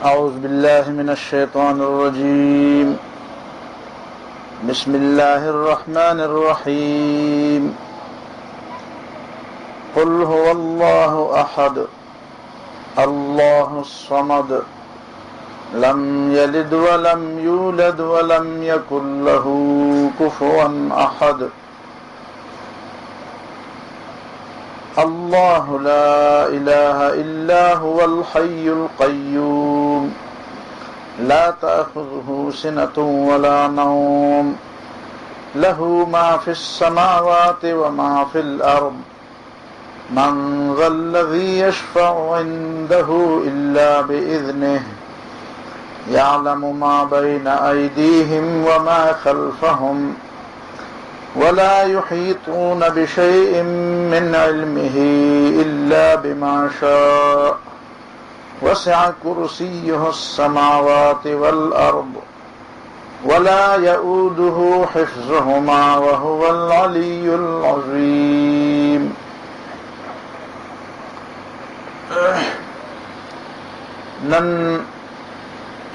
أعوذ بالله من الشيطان الرجيم. بسم الله الرحمن الرحيم. قل هو الله أحد الله الصمد لم يلد ولم يولد ولم يكن له كفوا أحد. الله لا إله إلا هو الحي القيوم لا تأخذه سنة ولا نوم له ما في السماوات وما في الأرض من ذا الذي يشفع عنده إلا بإذنه يعلم ما بين أيديهم وما خلفهم ولا يحيطون بشيء من علمه إلا بما شاء وسع كرسيه السماوات والأرض ولا يؤوده حفظهما وهو العلي العظيم. نن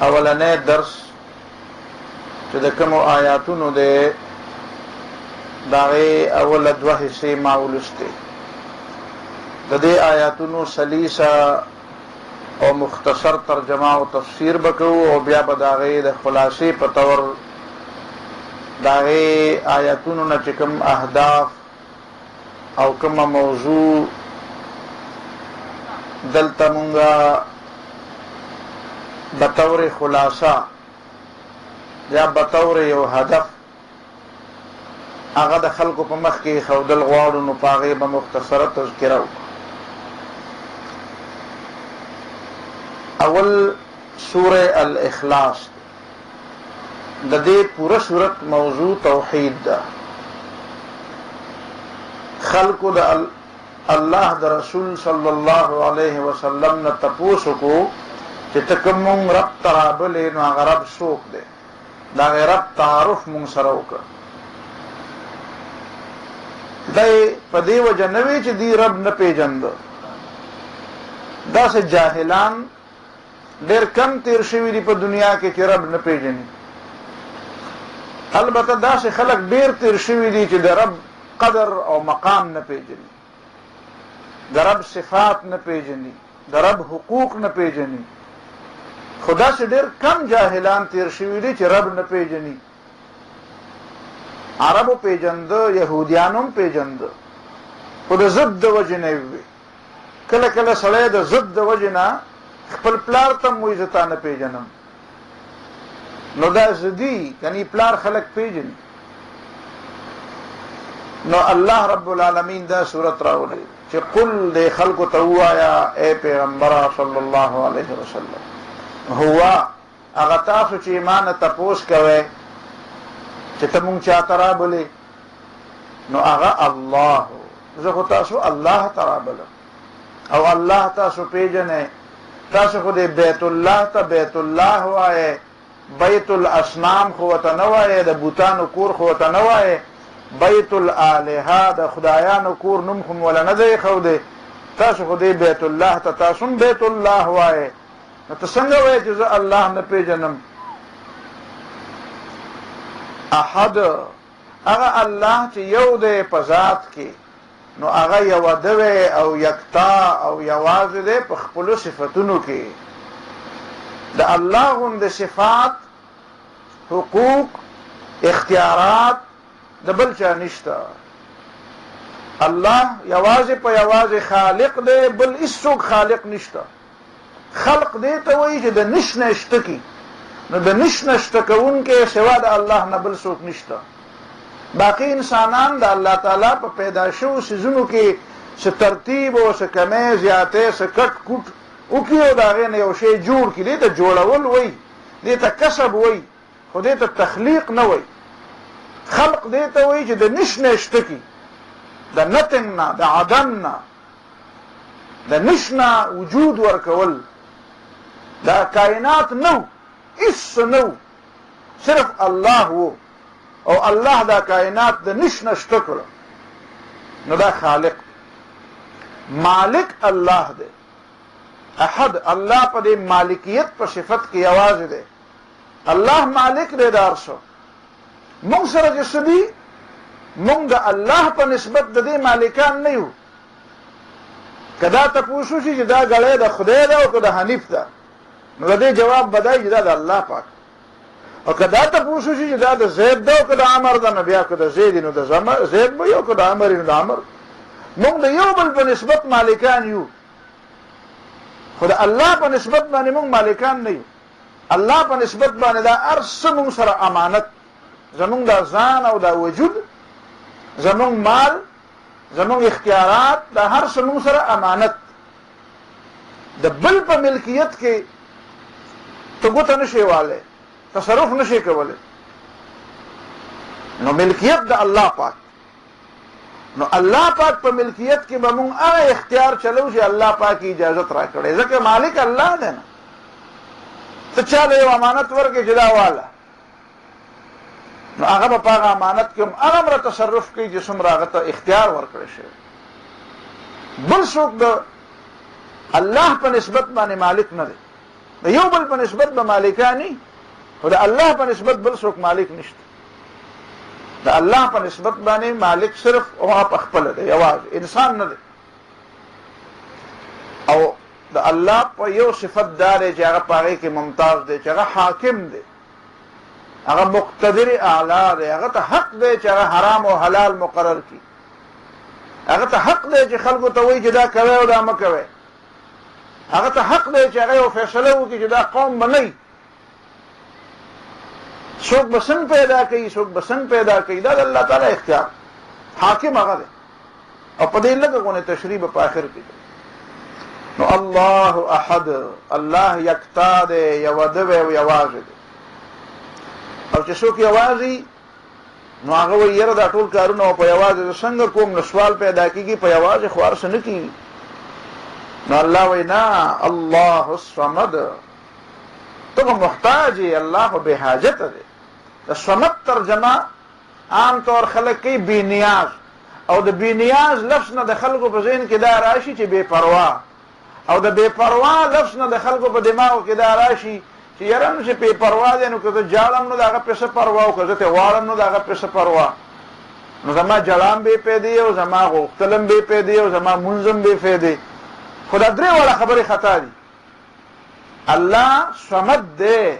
اولنې درس چې د کومو آیاتونو ده داغه اول دوه حصے ما ولسته د دې آیاتونو سلیسه او مختصر ترجمه او تفسیر وکړو او بیا به داغه د خلاصې په تور داغه آیاتونو نه کوم اهداف او کوم موضوع دلته مونږه بطور خلاصه یا بطور یو هدف هغه د خلکو په مخ کې خودل غواړو نو پاغه به مختصره تذکره اول سوره الاخلاص د دې پوره سورت موضوع توحید ده. خلکو د الله د رسول صلی الله علیه وسلم نه تپوسو کو چې تکم رب ترابلې نو هغه رب څوک دی دا رب تعارف مون سره وکړه دای په دې وجه نوې چې دی رب نه پیژند دا سه جاهلان ډېر کم تیر شوی دی په دنیا کې چې رب نه پیژني. البته دا سه خلک ډېر تیر شوی دي چې د رب قدر او مقام نه پیژني د رب صفات نه پیژني د رب حقوق نه پیژني. خدا سے ډېر کم جاهلان تیر شوی دي چې رب نه پیژني. عربو پیژند يهوديانو پیژند خو د ضد د وجه نه وي. کله کله سړی د ضد د وجه نه خپل پلار ته مو عزت نه پیژنم نو دا زدي کني پلار خلق پیژني. نو الله رب العالمین دا سورت راولي چې قل دې خلق ته وایا اے پیغمبر صلی الله علیه وسلم هو هغه تاسو چې ایمان تپوس کوي چې ته مونږ چاته رابلې نو هغه الله زه خو تاسو الله تعالی بل او الله تاسو پیژنې تاسو خو دې بیت الله ته بیت الله وایي بیت الاسنام خو ته نه وایي د بوتانو کور خو ته نه وایي بیت الالهه د خدایانو کور نوم خو ولا نه دی خو دې تاسو خو دې بیت الله ته تاسو بیت الله وایي نو ته څنګه وایي چې الله نه پیژنم. احد هغه الله چې یو دی په ذات کې نو هغه یو دی او یکتا او یوازې دی په خپل صفاتونو کې. د الله غوندې صفات حقوق اختیارات د بل چا نشته. الله یوازې په یوازې خالق دی بل هیڅوک خالق نشته. خلق دی ته وایي چې د نشنه شته کی نو د نشنه شته کوونکې سوا د الله نه بل څوک نشته. باقی انسانان د الله تعالی په پیدا شو سيزونو کې څه ترتیب او څه کمې زیاتې څه کټ کوټ او کیو دا غنه یو شی جوړ کړي ته جوړول وای دې ته کسب وای خو دې ته تخلیق نه وای. خلق دې ته وای چې د نشنه شته کی د نتن نه د عدم نه د نشنه وجود ورکول دا کائنات نو اس نو صرف الله وو او الله دا کائنات د نشنه شته کړ نو دا خالق مالک الله دی احد الله په دې مالکیت په صفت کې یوازې دی. الله مالک دی د هر څه. موږ سره چې څه دي، موږ د الله په نسبت د دې مالکان نه یو. که دا تپوس وشي چې دا ګړی د خدای ده او که د حنیف ده، نو د دې جواب به دی چې دا د الله پاک. او که دا تپوس وشي چې دا د زید ده او که د عمر ده، نو بیا که د زید نو د زید به یو، که د عمر نو د عمر. موږ د یو بل په نسبت مالکان یو، خو د الله په نسبت باندې موږ مالکان نه یو. الله په نسبت باندې دا هر څه موږ سره امانت، زمونږ دا ځان او دا وجود، زمونږ مال، زمونږ اختیارات، دا هر څه موږ سره امانت. د بل په ملکیت کې ته ګوته نشي والی، تصرف نشي کولی. نو ملکیت د الله پاک. نو الله پاک په ملکیت کې به موږ هغه اختیار چلو چې الله پاک اجازت را کړی، ځکه مالک الله دی. نه ته چاله یو امانت ورکړې چې دا واله، نو هغه به په هغه امانت کې هم هغه تصرف کوي چې څومره هغه ته اختیار ورکړی شوی. بل څوک د الله په نسبت باندې مالک نه دی. د یو بل په نسبت به مالکانی، خو د الله په نسبت بل څوک مالک نشته. د الله په نسبت باندې مالک صرف هغه په خپل دی، یوازې انسان نه دی. او د الله په یو صفت دار چې هغه په هغې کې ممتاز دی، چې هغه حاکم دی، هغه مقتدر اعلی دی. هغه ته حق دی چې هغه حرام او حلال مقرر کړي. هغه ته حق دی چې خلکو ته وایي چې دا کوئ او دا مه کوئ. هغه ته حق دی چې هغه یو فیصله وکړي چې دا قوم به نه، څوک به څنګه پیدا کوي، څوک به څنګه پیدا کوي. دا د الله تعالی اختیار. حاکم هغه دی. او په دې لږه غونې تشریح به په آخر کې. نو الله احد، الله یکتا دی، یو ده او یوازې دی. او چې څوک یوازې، نو هغه وایي یاره دا ټول کارونه په یوازې څنګه کوم، نو سوال پیدا کېږي په یوازې خو هر څه نه کېږي. نو الله وایي نه، الله الصمد، ته به محتاج یې، الله خو بې حاجته دی. د صمد ترجمه عام طور خلک کوي بې نیاز، او د بې نیاز لفظ نه د خلکو په ذهن کې دا راشي چې بې پروا، او د بې پروا لفظ نه د خلکو په دماغو کې دا راشي چې یاره نو چې بې پروا دی، نو که زه جاړم نو د هغه پې څه پروا، او که زه ترې غواړم نو د هغه پې څه پروا. نو زما جړام بې فایدې، او زما غوښتلم بې فایدې، او زما مونځم بې فایدې. خو دا درې واړه خبرې خطا دي. الله صمد دی،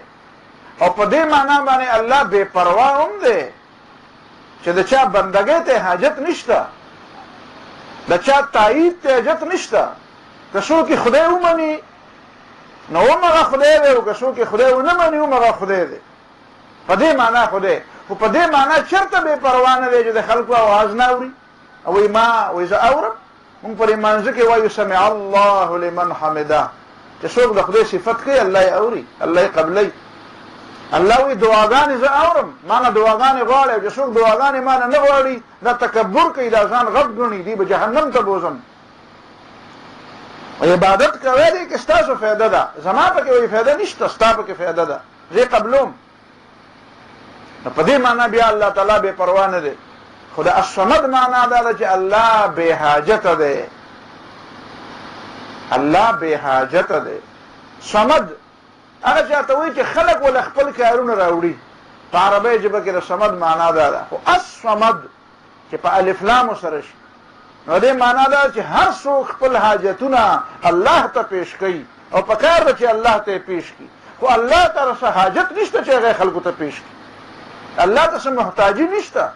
او په دې معنا باندې الله بې پروا هم دی چې د چا بندګۍ ته حاجت نشته، د چا تایید ته حاجت نشته. که څوک خدای ومني نو همغه خدای دی، او که څوک خدای ونه مني همغه خدای دی. په دې معنا خدای، خو په دې معنا چېرته بې پروا نه دی چې د خلکو اواز نه اوري. او وایي ما وایي زه اورم. مونږ په لمانځه کې وایو سمع الله لمن حمده، چې څوک د خدای صفت کوي الله یې اوري، الله یې قبلوي. الله وایي دعاګانې زه اورم، ما نه دعاګانې غواړي، او چې څوک دعاګانې ما نه نه غواړي، دا تکبر کوي، دا ځان غټ ګڼي، دی به جهنم ته بوزم. عبادت کوئ دی که ستاسو فایده ده، زما پکې وایي فایده نشته، ستا پکې فایده ده، زه یې قبلوم. نو په دې معنا بیا الله تعالی بې پروا نه دی. خو د الصمد معنا دا ده چې الله بې حاجته دی، الله بې حاجته دی. صمد هغه چاته وایي چې خلک ول خپل کارونه راوړي. په عربۍ ژبه کې د صمد معنا دا ده. خو الصمد چې په الف لام سره شي، نو دې معنا دا چې هر څوک خپل حاجتونه الله ته پیش کوي، او په کار ده چې الله ته پیش کړي. خو الله ته څه حاجت نشته چې هغه خلکو ته پیش کړي. الله ته څه محتاجي نشته.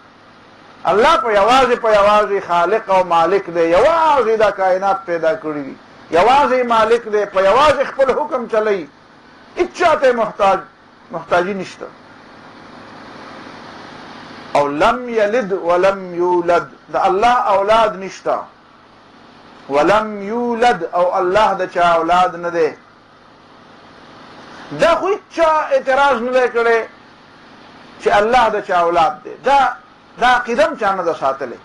الله په یوازې خالق او مالک دی، یوازې دا کائنات پیدا کړي دي، یوازې مالک دی، په یوازې خپل حکم چلی، هیڅ چاته محتاجی نشته. او لم یلد ولم یولد، د الله اولاد نشته. ولم یولد، او الله د چا اولاد نه دی. دا خو هیچا اعتراض نه دی کړی چې الله د چا اولاد دی. دا عقیده هم چا نه ده ساتلې.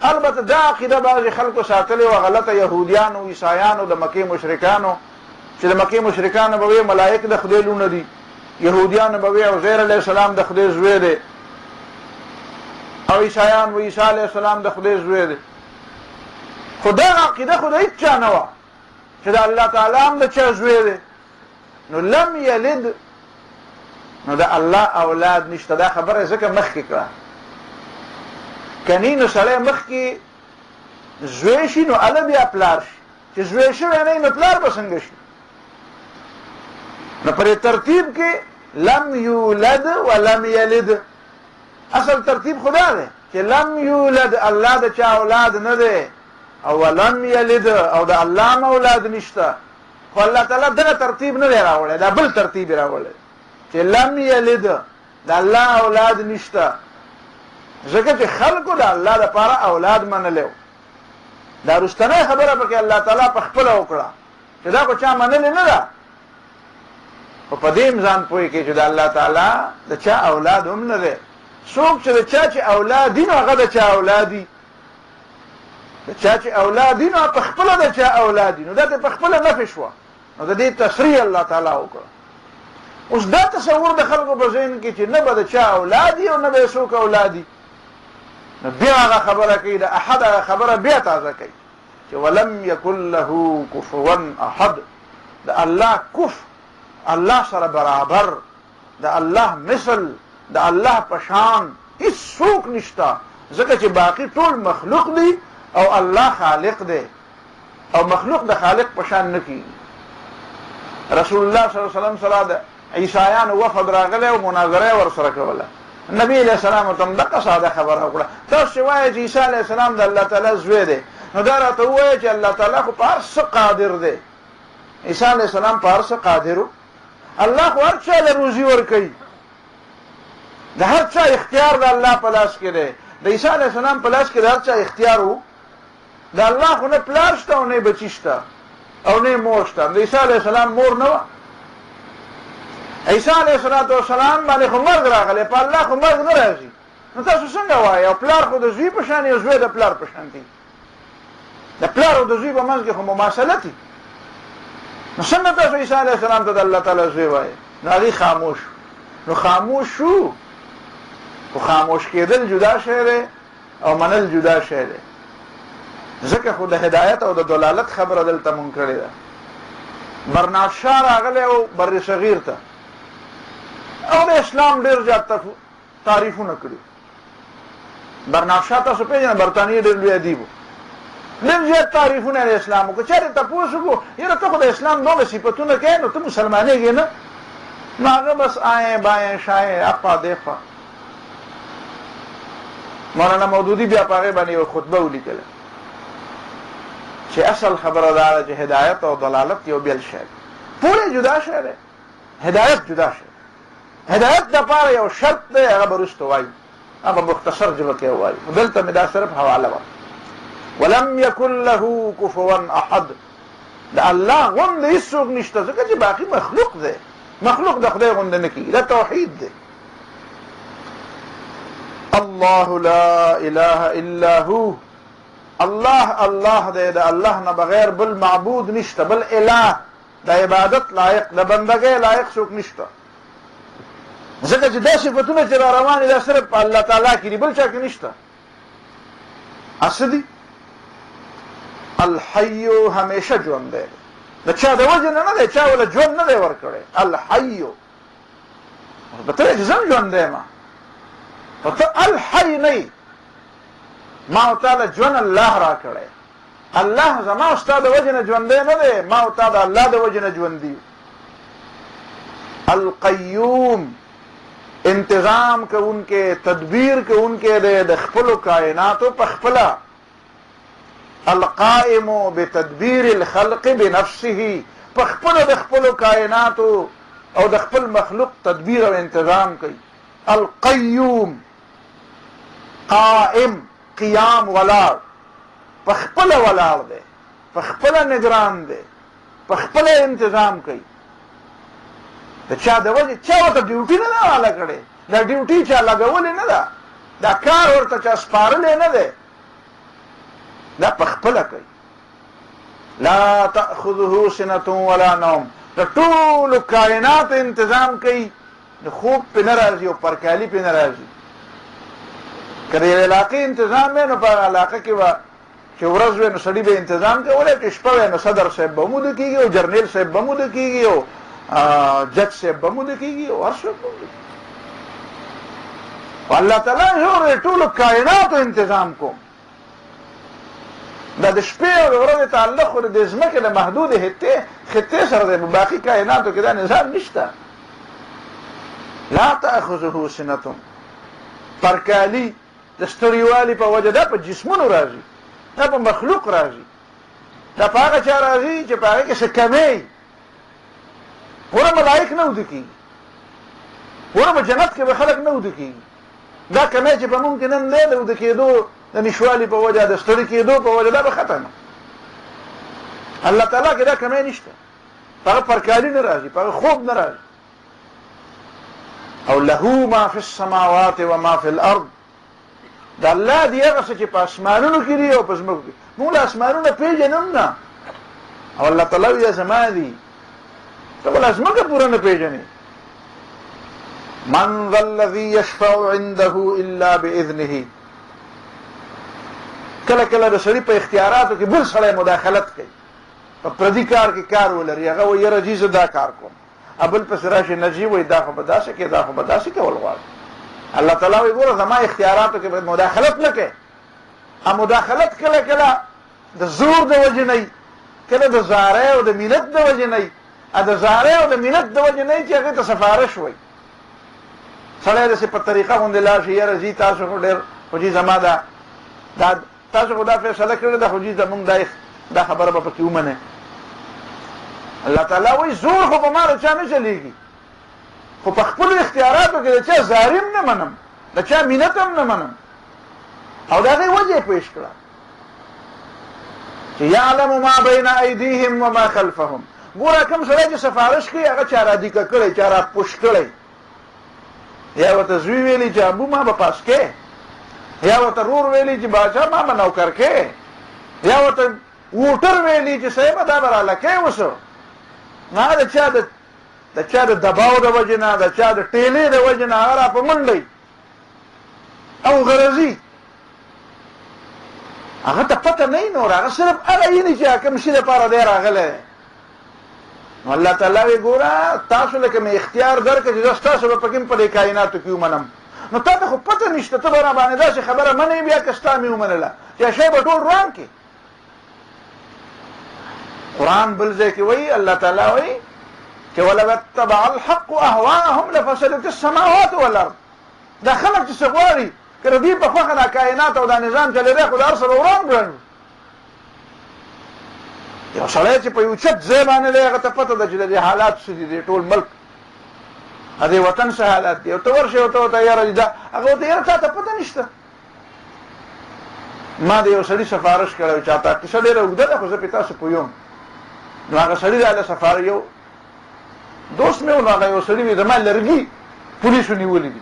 البته دا عقیده بعضې خلکو ساتلې وه، غلطه یهودیانو، عیسایانو، د مکې مشرکانو، چې د مکې مشرکانو به وایي ملایک د خدای لونه دي، یهودیانو به وایي عزیر علیه السلام د خدای زوی دی، او عیسایان وایي عیسی علیه السلام د خدای زوی دی. خو دغه عقیده خو د هېڅ چا نه وه چې د الله تعالی هم د چا زوی دی. نو لم یلد، نو د الله اولاد نشته. دا خبره ځکه مخکې کړه، کنی نو سړی مخکې زوی شي نو اله بیا پلار شي، چې زوی شوی نه نو پلار به څنګه شي؟ نو پر ترتیب کې لم یولد ولم یلد، اصل ترتیب خدا دی چې لم یولد الله د چا اولاد نه دی، او ولم یلد او د الله اولاد نشته. خو الله تعالی دغه ترتیب نه دی راوړی، دا بل ترتیب راوړی چې لم یلد د الله اولاد نشته، ځکه چې خلکو د الله لپاره اولاد منلی و. دا رستنۍ خبره پکې الله تعالی په خپله وکړه چې دا خو چا منلې نه ده، خو په دې ځان پوهې کې چې د الله تعالی د چا اولاد هم نه دی. څوک چې د چا چې اولاد دي نو هغه د چا اولاد دي، د چا چې اولاد دي نو په خپله د چا اولاد دي، نو دا ته په خپله نفي شوه. نو د دې تصریح الله تعالی وکړه. اوس دا تصور د خلکو په ذهن کې چې نه به د چا اولاد دي او نه به یې څوک اولاد دي، نو بیا هغه خبره کوي، د احد هغه خبره بیا تازه کوي چې ولم یکن له کفوا احد، د الله کف، الله سره برابر، د الله مثل، د الله پشان هیڅ څوک نشته، ځکه چې باقي ټول مخلوق دی او الله خالق دی، او مخلوق د خالق پشان نه کیږي. رسول الله صلی الله علیه وسلم سره د عیسایانو وفد راغلی او مناظره ورسره کوله. نبی علیہ السلام ته هم دغه ساده خبره وکړه. تاسو چې وایئ چې عیسی علیه السلام د الله تعالی زوی دی، نو دا راته ووایئ چې الله تعالی خو په هر څه قادر دی. عیسی علیه السلام په هر څه قادر و، الله خو هر چا له روزي ورکوي، د هر چا اختیار د الله په لاس کې دی. د عیسی علیه السلام په لاس کې د هر چا اختیار و. د الله خو نه پلار شته او نه بچي شته او نه مور شته. د عیسی علیه السلام مور نه وه. عیسی علیه السلام باندې خو مرګ راغلی، په الله خو مرګ نه راځي. نو تاسو څنګه وایئ؟ او پلار خو د زوی په شان او زوی د پلار په شان دي، د پلار او د زوی په منځ کې خو مماثلت دي. نو څنګه تاسو عیسی علیه السلام ته د الله تعالی زوی وایئ؟ نو هغې خاموش. نو خاموش شو، خو خاموش کېدل جدا شی دی او منل جدا شی دی. ځکه خو د هدایت او د دلالت خبره دلته مونږ کړې ده. برنارد شاه راغلی او بر صغیر ته او د اسلام ډېر زیات تعریفونه کړي. برنارد شاه تاسو پېژنئ، برطانیې ډېر لوی ادیب و، ډېر زیات تعریفونه د اسلام وکړو. چېرې تپوس وکړو یاره ته خو د اسلام دومره صفتونه کوې، نو ته مسلمانېږې نه؟ نو هغه بس آئیں بائیں شائیں اخوا دیخوا. مولانا مودودي بیا په هغې باندې یوه خطبه ولیکله چې اصل خبره دا ده چې هدایت او دلالت یو بل شی دی، پورې جدا شی دی، هدایت جدا شی. هدایت دپاره یو شرط دی، هغه به وروسته وایي، هغه مختصر ژبه کې وایي. دلته مې دا صرف حواله وه. ولم یکن له کفوا احد، د الله غوندې هېڅوک نشته، ځکه چې باقي مخلوق دی، مخلوق د خدای غوندې نه کېږي. دا توحید دی. الله لا اله الا هو، الله الله دی، د الله نه بغیر بل معبود نشته، بل اله د عبادت لایق، د بندګۍ لایق څوک نشته. ځکه چې دا صفتونه چې را روان دي دا صرف په الله تعالی کې دي، بل چا کې نشته. څه دي؟ الحي همیشه ژوند دی، د چا د وجې نه نه دی، چا وله ژوند نه دی ورکړی. الحي په ته چې زم ژوند دی، ما خو ته الحي نه یې، ما او تا له ژوند الله را کړی. الله زما او ستا د وجې نه ژوندی نه دی، ما او تا د الله د وجې نه ژوندي. القیوم انتظام کوونکی، تدبیر کوونکی دی د خپلو کائناتو په خپله. القائم بتدبیر الخلق بنفسه، په خپله د خپلو کائناتو او د خپل مخلوق تدبیر او انتظام کوي. القیوم قائم، قیام ولاړ، په خپله ولاړ دی، په خپله نگران دی، په خپله انتظام کوي. د چا د وجې چا ورته ډیوټي نه ده واله کړې، دا ډیوټي چا لګولې نه ده، دا کار ورته چا سپارلی نه دی، دا په خپله کوي. لا تأخذه سنة ولا نوم، د ټولو کائنات انتظام کوي، د خوب پې نه راځي او پرکالي پې نه راځي. که د یو علاقې انتظام وی نو په هغه علاقه کې به چې ورځ وي نو سړي به انتظام کولی، چې شپه وي نو صدر صاحب به موده کېږي او جرنیل صاحب به موده کېږي او جج صاحب به موده کېږي او هر څوک موده کېږي. الله تعالی زه ټولو کائناتو انتظام کوم. دا د شپې او د ورځې تعلق خو د ځمکې د محدود خطې سره دی، په باقي کائناتو کې دا نظام نشته. لا تأخذه سنة، پرکالي د ستړیوالي په وجه دا په جسمونو راځي، دا په مخلوق راځي، دا په هغه چا راځي چې په هغې کې څه کمی ګوره ملایک نه وده کېږي، ګوره په جنت کې به خلک نه وده کېږي. دا کمی چې په مونږ کې نن دی د وده کېدو د نشوالي په وجه د ستړي کېدو په وجه دا به ختمه. الله تعالی کې دا کمی نشته، په هغه پرکالي نه راځي، په هغه خوب نه راځي. او له ما فی السماوات و ما فی الارض، د الله دی هغه څه چې په اسمانونو کې دي او په ځمکو کې. موږ اسمانونه پیژنم نه، او الله تعالی وایي زما دي، ته بل ځمکه پوره نه پیژنې. من ذا الذي يشفع عنده الا باذنه. کله کله د سړي په اختیاراتو کې بل سړی مداخلت کوي، په پردي کار کې کار ولري، هغه وایي یاره جی زه دا کار کوم، ابل پس راشي نجی وایي دا خو به داسې کې، دا خو به داسې کول غواړي. الله تعالی وایي ګوره زما اختیاراتو کې مداخلت نه کوي. مداخلت کله کله د زور د وجې نه، کله د زارۍ او د مینت د وجې نه، د زارۍ او د مینت د وجې نه چې هغې ته سفارش وایي. سړی داسې په طریقه غوندې لاړ شي، یاره جي تاسو خو ډېر خو جي زما دا تاسو خو دا فیصله کړې ده، خو جي زمونږ دا خبره به پکې ومنئ. الله تعالی وایي زور خو په ما د چا نه چلېږي، خو په خپلو اختیاراتو کې د چا زاریم نه منم، د چا مینت هم نه منم. او د هغې وجه یې پېښ کړه چې یعلم ما بین ایدیهم وما خلفهم. ګوره کوم سړی چې سفارش کوي هغه چا را دیکه کړی، چا را پوش کړی، یا ورته زوی ویلي چې ابو ما به پاس کې، یا ورته رور ویلي چې باچا ما به نوکر کې، یا ورته ووټر ویلي چې صاحبه دا به رالکې وسو. نه د چا د دباو د وجې نه، د چا د ټیلې د وجې نه هغه را په منډی او غرضي هغه ته پته نه وي نور، هغه صرف هغه ویني چې کوم شي دپاره دی راغلی. نو الله تعالی وایي ګوره تاسو لکه مې اختیار درکړه چې زه ستاسو به پکې په دې کائناتو کې ومنم، نو تا ته خو پته نشته، ته به را باندې داسې خبره منې بیا که ستا مې ومنله چې شی به ټول روان کړي. قرآن بل ځای کې وایي الله تعالی وایي چې ولو اتبع الحق اهواءهم لفسدت السماوات والارض. دا خلک چې څه غواړي که د دوی په خوښه دا کائنات او دا نظام چلېدی، خو د هر څه به وران کړل. یو سړی چې په یو چت ځای باندې دی هغه ته پته ده چې د دې حالات څه دي، د ټول ملک د دې وطن څه حالات دي. او ته ورشې او ته ورته یاره دا هغه ورته یاره تا ته پته نشته. ما د یو سړي سفارش کړی چاته، کیسه ډېره اوږده ده خو زه پې تاسو پوهیم. نو هغه سړي راله سفارش یو دوست مې و، نو هغه یو سړي وي زما لرګي پولیسو نیولي دي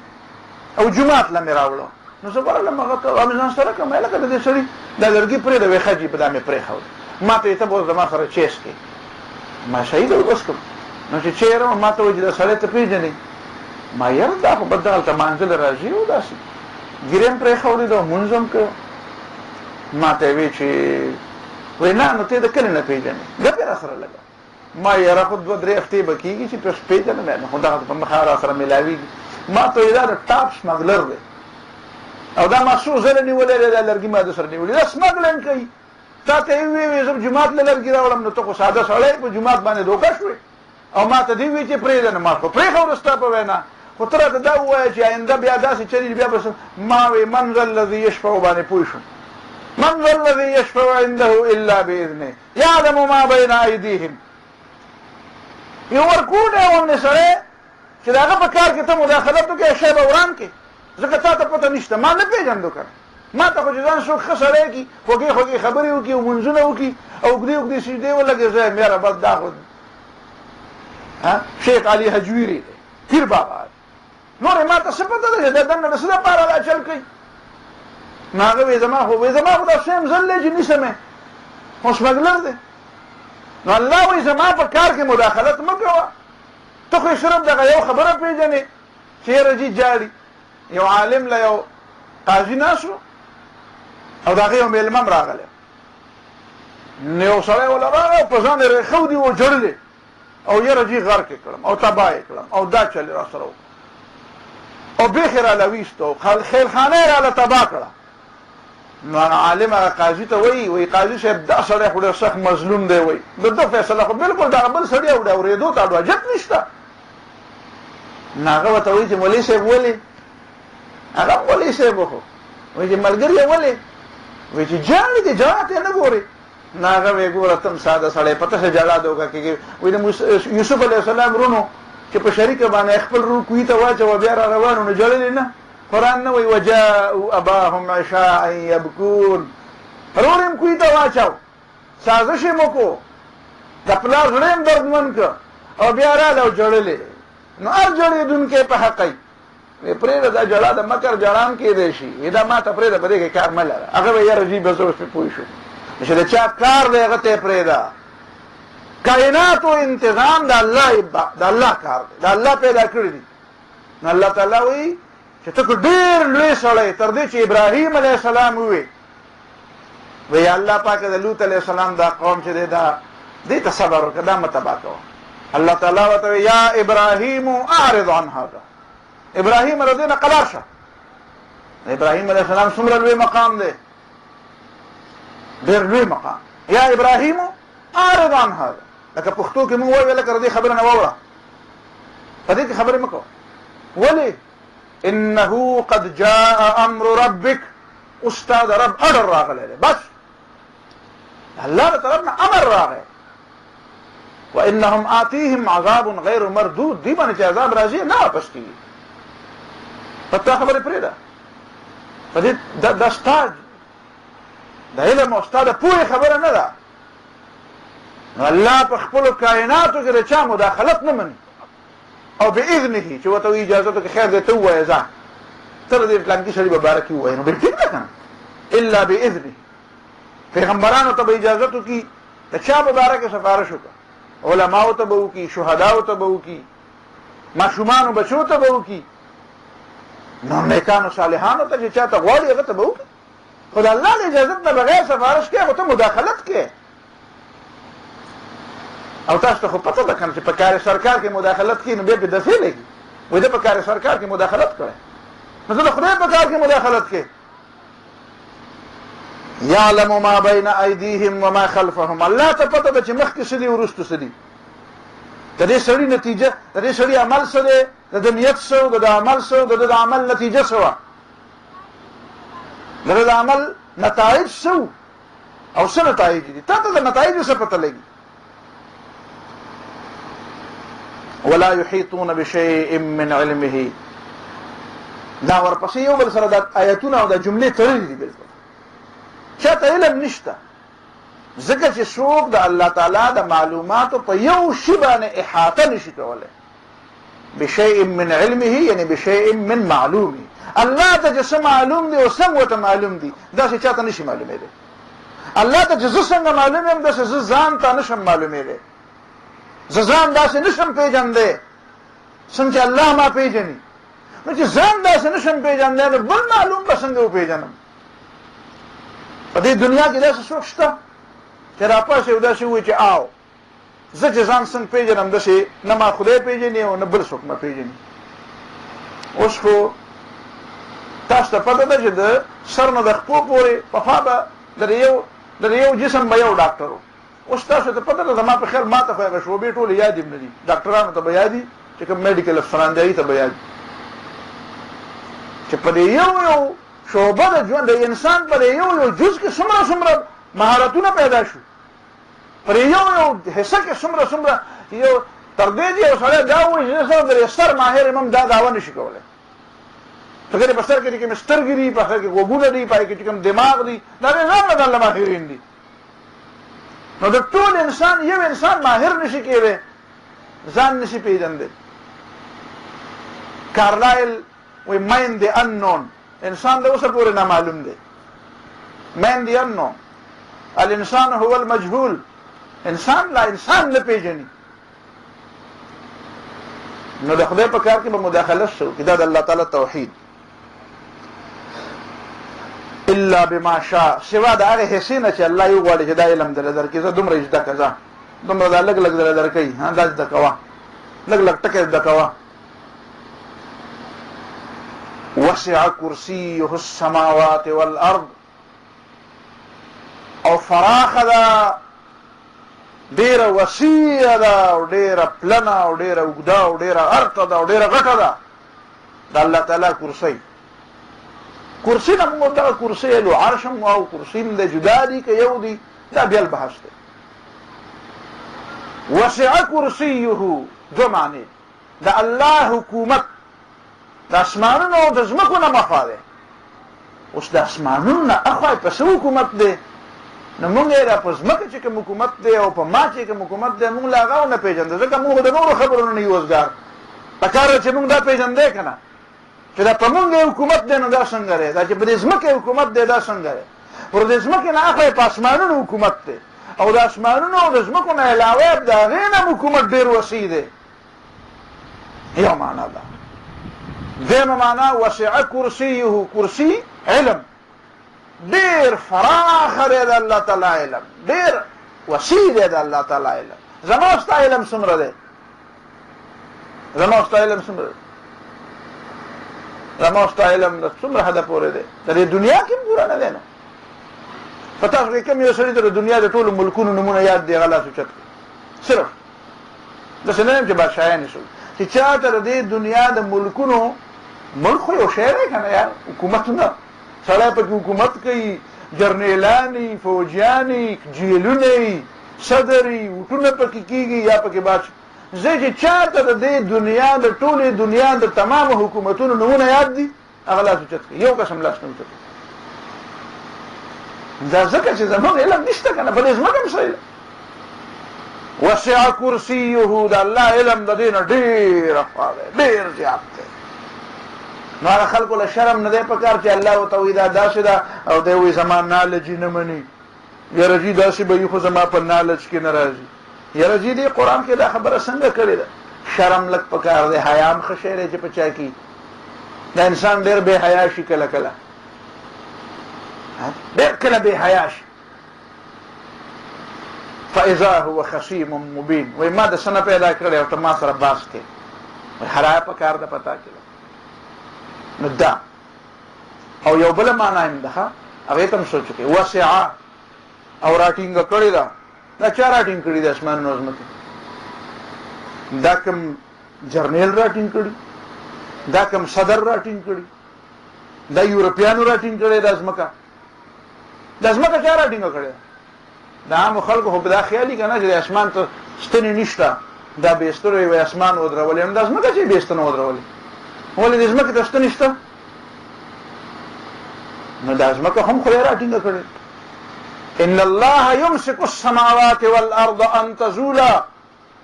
او جومات له مې راوړه. نو زه ورغلم هغه ته مې ځان سره کړم، لکه د دې سړي دا لرګي پرېږده وایي ښه جي په دا مې پرېښود. ما ته یې ته به زما سره چیس کې، ما شهید او بس کړم. نو چې چیرې وم ما ته وایي چې دا سړی ته پېژنې؟ ما یاره دا خو بد دغلته مانځله راځي او داسې ګیرې هم پرېښودې ده او مونځ هم کړی. ما ته یې وایي چې وایي نه نو ته یې د کلي نه پېژنې، ګپ یې را سره لګه. ما یاره خو 2-3 هفتې به کېږي چې پېژنم، خو دغه په مخه را سره میلاوېږي. ما ته وایي دا د ټاپ سمګلر دی او دا ما څو زره نیولی دی، دا لرګي ما د سره نیولي، دا سمګلنګ کوي. تا ته یې ووایي زه جومات له لرګي راوړم، نو ته خو ساده سړی په جومات باندې دوکه شوې. او ما ته دې وایي چې پرېږده، نو ما خو پرېښوده ستا په وینا. خو ته راته دا ووایه چې آینده بیا داسې چلېږي بیا به ما وایي من ذا الذي یشفع باندې پوه شوم. من ذا الذي یشفع عنده الا باذنه یعلم ما بین ایدیهم. یو ورکوټی غوندې سړی چې د هغه په کار کې ته مداخلت وکړې شی به وران کړې، ځکه تا ته پته نشته، ما نه پېژندو که ما ته خو چې ځان څوک ښه سړی کړي، خوږې خوږې خبرې وکړي او منځونه وکړي او اوږدې اوږدې سجدې ولګې، زه یم یاره بس دا خو شیخ علي حجویري دی، پیر بابا دی، نور یې ما ته څه پته ده چې دا دننه د څه دپاره دا چل کوي. نو هغه وایي زما خو دا سیم ځل دی چې نیسم یې، خو سمګلر دی. نو الله وایي زما په کار کې مداخلت مه کوه، ته خو یې صرف دغه یو خبره پېژنې چې یاره جي جاړي. یو عالم له یو قاضي ناست و او د هغې یو مېلمه هم راغلی، نو یو سړی ولره په ځان یې ښودي و جړلې او یاره جي غرقې کړم او تباه یې کړم او دا چلې را سره وکړه او بیخي راله ویسته او خیرخانه یې راله تباه کړه. نو عالم هغه قاضي ته وایي قاضي صاحب دا سړی خو ډېر سخت مظلوم دی وایي د ده فیصله خو بلکل دغه بل سړي اورېدو ته حاجت نشته. نو هغه ورته وایي چې مولوي صاحب ولې؟ هغه هم مولوي صاحب خو وایي چې ملګري یې ولې؟ وایي چې جاړې دي جړا ته نه ګورې. نو هغه وایي ګوره ته هم ساده سړی پته څه جړا دې وکړه کېږي. وایي د یوسف علیه السلام رونو چې په شریکه باندې خپل رون کوهي ته واچوه بیا را روانو نو جړلې نه. قرآن نه وایي وجاءوا اباهم عشاء یبکون رور یې کوهي ته واچو سازش یې وکړو د پلار زړه یې دردمن کړ او بیا راله او جړلې. نو هر جړېدونکی په حقی وی پرېږده دا جړا د مکر جړام کېدی شي دا ما ته پرېږده په دې کې کار مه لره. هغه به یاره جي بس اوس پې پوه شو چې د چا کار دی هغه ته یې پرېږده. کائناتو انتظام د الله کار دی د الله پیدا کړي دي. نو الله تعالی وایي چې ته که ډېر لوی سړی تر دې چې ابراهیم علیه السلام ووی وی الله پاک د لوط علیه السلام دا قوم چې دی دا دې ته صبر وکړه دا مه تباه کوه. الله تعالی ورته وی یا ابراهیم اعرض عن هذا ابراهیم له دې نه قلار شه. ابراهیم علیه السلام څومره لوی مقام دی ډېر لوی مقام. یا ابراهیم اعرض عن هذا لکه پښتو کې موږ وایو لکه د دې خبره نه واوړه په دې کې خبرې مه کوه. ولې؟ انه قد جاء امر ربك استاد رب امر راغلی دی بس الله طرف نه امر راغی. وانهم آتيهم عذاب غیر مردود دی باندې چې عذاب راځي نه واپس کیږي. پته خبرې پرېږده په دې دا ستا د علم او ستا د پوهې خبره نه ده. الله په خپلو کائناتو کې د چا مداخلت نه مني او باذنه چې ورته وایي اجازه ته خیر دی ته ووایه ځه ته د دې فلانکي سړي به باره کې ووایې نو بل ټیک ده که نه الا باذنه. پیغمبرانو ته به اجازت وکړي د چا په باره کې سفارش وکړه علماو ته به وکړي شهداو ته به وکړي ماشومانو بچو ته به وکړي نو نیکانو صالحانو ته چې چا ته غواړي هغه ته به وکړي. خو د الله د اجازت نه بغیر سفارش کوې خو ته مداخلت کوې. او تاسو ته خو پته ده کنه چې په کار سرکار کې مداخلت کوي نو بیا په دفعه لګي وایي ده په کار سرکار کې مداخلت کړی نو زه د خدای په کار کې مداخلت کوي. یعلم ما بین ایدیهم وما خلفهم الله ته پته ده چې مخکې څه دي وروستو څه دي. د دې سړي نتیجه د دې سړي عمل څه دی د ده نیت څه و د ده عمل څه و د ده د عمل نتیجه څه وه د ده د عمل نتایج څه و او څه نتایج دي تا ته د نتایجو څه پته لګي. ولا يحيطون بشيء من علمه دا ورپسې یو بل سره د آیتونه او د جملې تړلې دي بالکل چاته علم نشته ځکه چې څوک د الله تعالی د معلوماتو په یو شي باندې احاطه نشي کولی بشيء من علمه یعنی بشيء من معلومه. الله ته چې څه معلوم دي او څنګه ورته معلوم دي داسې چاته نشي معلومېدی. الله ته چې زه څنګه معلوم یم داسې زه ځان ته نشم معلومېدی. زه ځان داسې نشم پېژندی څنګه چې الله ما پېژني نو چې ځان داسې نشم پېژندی نو بل معلوم به څنګه وپېژنم. په دې دنیا کې داسې څوک شته چې راپاسې او داسې ووایي چې آو زه چې ځان څنګه پېژنم داسې نه ما خدای پېژني او نه بل څوک ما پېژني. اوس خو تاسو ته پته ده چې د سر نه د خپو پورې پخوا به د یو جسم به یو ډاکټر و. اوس تاسو ته پته ده زما په خیال ما ته خو هغه شعبې ټولې یادې هم نه دي. ډاکټرانو ته به یادي چې کوم میډیکل افسران دی هغې ته به یادي چې په دې یو شعبه د ژوند د انسان په دې یو جز کې څومره مهارتونه پیدا شو پر یو حصه کې څومره یو تر دې چې یو سړی دا وایي چې زه د ستر ماهر یم دا دعوه نشي کولی. په کې په سر کې کوم سترګې دي په کې غوږونه دي په کې کوم دماغ دي دا ځان نه د ماهرین دي. نو د ټول انسان یو انسان ماهر نشي کېدی ځان نشي پېژندی. کارلایل وایي مایند دی اننون انسان د اوسه پورې نامعلوم دی. مایند دی اننون الانسان هو المجهول انسان لا انسان نه پېژني. نو د خدای په کار کې به مداخله شو دا د الله تعالی توحید. الا بما شاء سوا د هغه حصې نه چې الله یو غواړي چې دا علم درکړي زه دومره زده کړه دومره دا لږ لږ درکړي ها دا زده کوه لږ لږ ټکي زده کوه وسع كرسيه السماوات والارض او فراخ دا ډیره وسیع ده او ډیره پلنه او ډیره اوږده او ډیره ارته ده او ډیره غټه ده د الله تعالی کرسي نه موږ دغه کرسي لو عرش هم او کرسي هم د جدا دي که یو دي دا بیا البحث دی وسع کرسيه دو معنی د الله حکومت د اسمانونو او د ځمکو نه مخوا دی اوس د اسمانونو نه اخوا په څه حکومت دی نو مونږ یې را په ځمکه چې کوم حکومت دی او په ما چې کوم حکومت دی مونږ لا هغه ونه پېژنده ځکه مونږ د نورو خبرونو نه یو وزګار پکار ده چې مونږ دا پېژندی که نه چې دا په مونږ یې حکومت دی نو دا څنګه دی دا چې په دې ځمکه حکومت دی دا څنګه دی پر دې ځمکې نه اخوا په اسمانونو حکومت دی او د اسمانونو او د ځمکو نه علاوه د هغې نه حکومت ډېر وسیع دی یو معنا ده دویمه معنا وسع کرسيه کرسي علم ډېر فراخه دی د الله تعالی علم ډېر وسیع دی د الله تعالی علم زما ستا علم څومره دی زما ستا علم څومره دی زما ستا علم د څومره حده پورې دی د دې دنیا کې هم پوره نه دی نو په تاسو کې کوم یو سړي ته د دنیا د ټولو ملکونو نومونه یاد دی هغه لاس اوچت کړي صرف داسې نه یم چې بادشاهیان یې چې چا ته د دې دنیا د ملکونو ملک خو یو شی دی که نه یار حکومتونه سړی پکې حکومت کوي جرنیلانی فوجیانی جیلونه صدري وټونه پکې کېږي یا پکې بادشاه زه چې چا ته د دې دنیا د ټولې دنیا د تمامو حکومتونو نومونه یاد دي هغه لاس اوچت کړي یو قسم لاس نه اوچت کړي دا ځکه چې زموږ علم نشته که نه په دې ځمکه هم څه علم وسع کرسيه د الله علم د دې نه ډېره خوا دی ډېر زیات دی نو هغه خلکو له شرم نه دی پکار چې الله ورته وایي دا داسې ده او دی وایي زما نالج یې نه مني یاره جي داسې به وي خو زما په نالج کې نه راځي یاره جي دې قرآن کې دا خبره څنګه کړې ده شرم لږ پکار دی حیا هم ښه شی دی چې په چا کې دا انسان ډېر بې حیا شي کله کله ډېر کله بې حیا شي فاذا هو خصيم مبين وای ما د سنه پیدا کړی او ته ما سره باس کې وای حیا پکار ده پتا کې نو دا او یو بل معنا هم ده هغه تم سوچ کې وسع او راټینګ کړی دا دا چا راټینګ کړی د اسمان نو ځمکه دا کوم جرنیل راټینګ کړی دا کوم صدر راټینګ کړی دا یورپیانو راټینګ کړی د ځمکه چا راټینګ کړی دا عام خلکو خو په دا خیالي که نه چې د اسمان ته ستنې نشته دا بېستر وي اسمان ودرولې هم دا ځمکه چې بېستنه ودرولې ولې د ځمکې ته ستنې شته نو دا ځمکه هم خدای راټینګه کړې ان الله يمسك السماوات والارض ان تزولا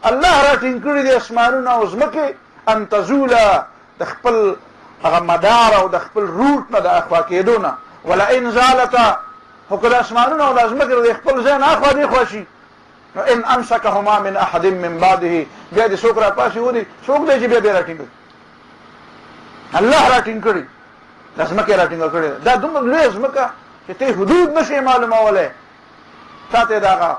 الله راټینګ کړي د اسمانونو او ځمکې ان تزولا د خپل هغه مدار او د خپل روټ نه د اخوا کېدو نه ولئن زالتا خو که د اسمانونو او د ځمکې د خپل ځای نه اخوا دېخوا شي نو ان امسکهما من احد من بعده بیا دې څوک راپاسې ودي څوک دی چې بیا راټینګ کړي الله راټینګ کړي د ځمکې راټینګه کړې ده دا دومره لویه ځمکه چې ته حدود نشې معلومولی تا ته د هغه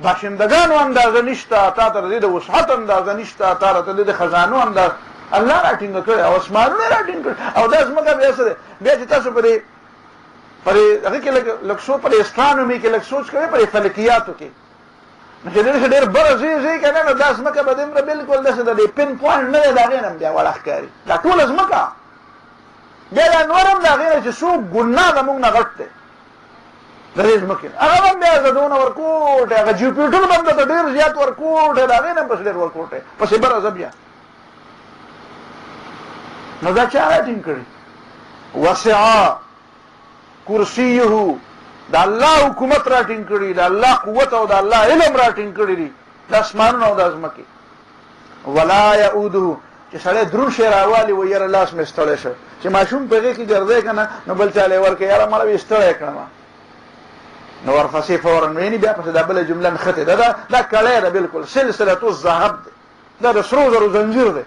باشندګانو اندازه نشته تا ته د دې د وسعت اندازه نشته تا ته د دې د خزانو اندازه الله راټینګه کړې او اسمانونه یې راټینګ کړي او دا ځمکه بیا څه دی بیا چې تاسو په دې هغې کې لږ څو پر اسټرانومي کې لږ سوچ کوئ پر فلکیاتو کې نو چې دې ډېر بره ځای که نه نو دا ځمکه به دومره بلکل داسې د دې پن پوینټ نه دی د هغې نه هم بیا وړه ښکاري دا ټوله ځمکه بیا دا نور هم د هغې نه چې څو ګناه د موږ نه غټ دی د دې ځمکې نه هغه هم بیا د دونه ورکوټ هغه جوپیټر به هم درته ډېر زیات ورکوټ دی د هغې نه هم پسې ډېر ورکوټ دی پسې بره ځه بیا نو دا چا راټینګ کړي وسع کرسیه د الله حکومت راټینګ کړي د الله قوت او د الله علم راټینګ کړي دي د اسمانونو او د ځمکې ولا یعوده چې سړی دروند شی راوالي وایي یاره لاس مې ستړی شو چې ماشوم په هغې کې ګرځی که نه نو بل چاله یې ورکړي یاره مړه وي ستړی کړم نو ورپسې فورا ویني بیا پسې دا بله جمله نښتې ده دا کړی ده بلکل سلسلة الذهب دی دا د سرو زرو زنځیر دی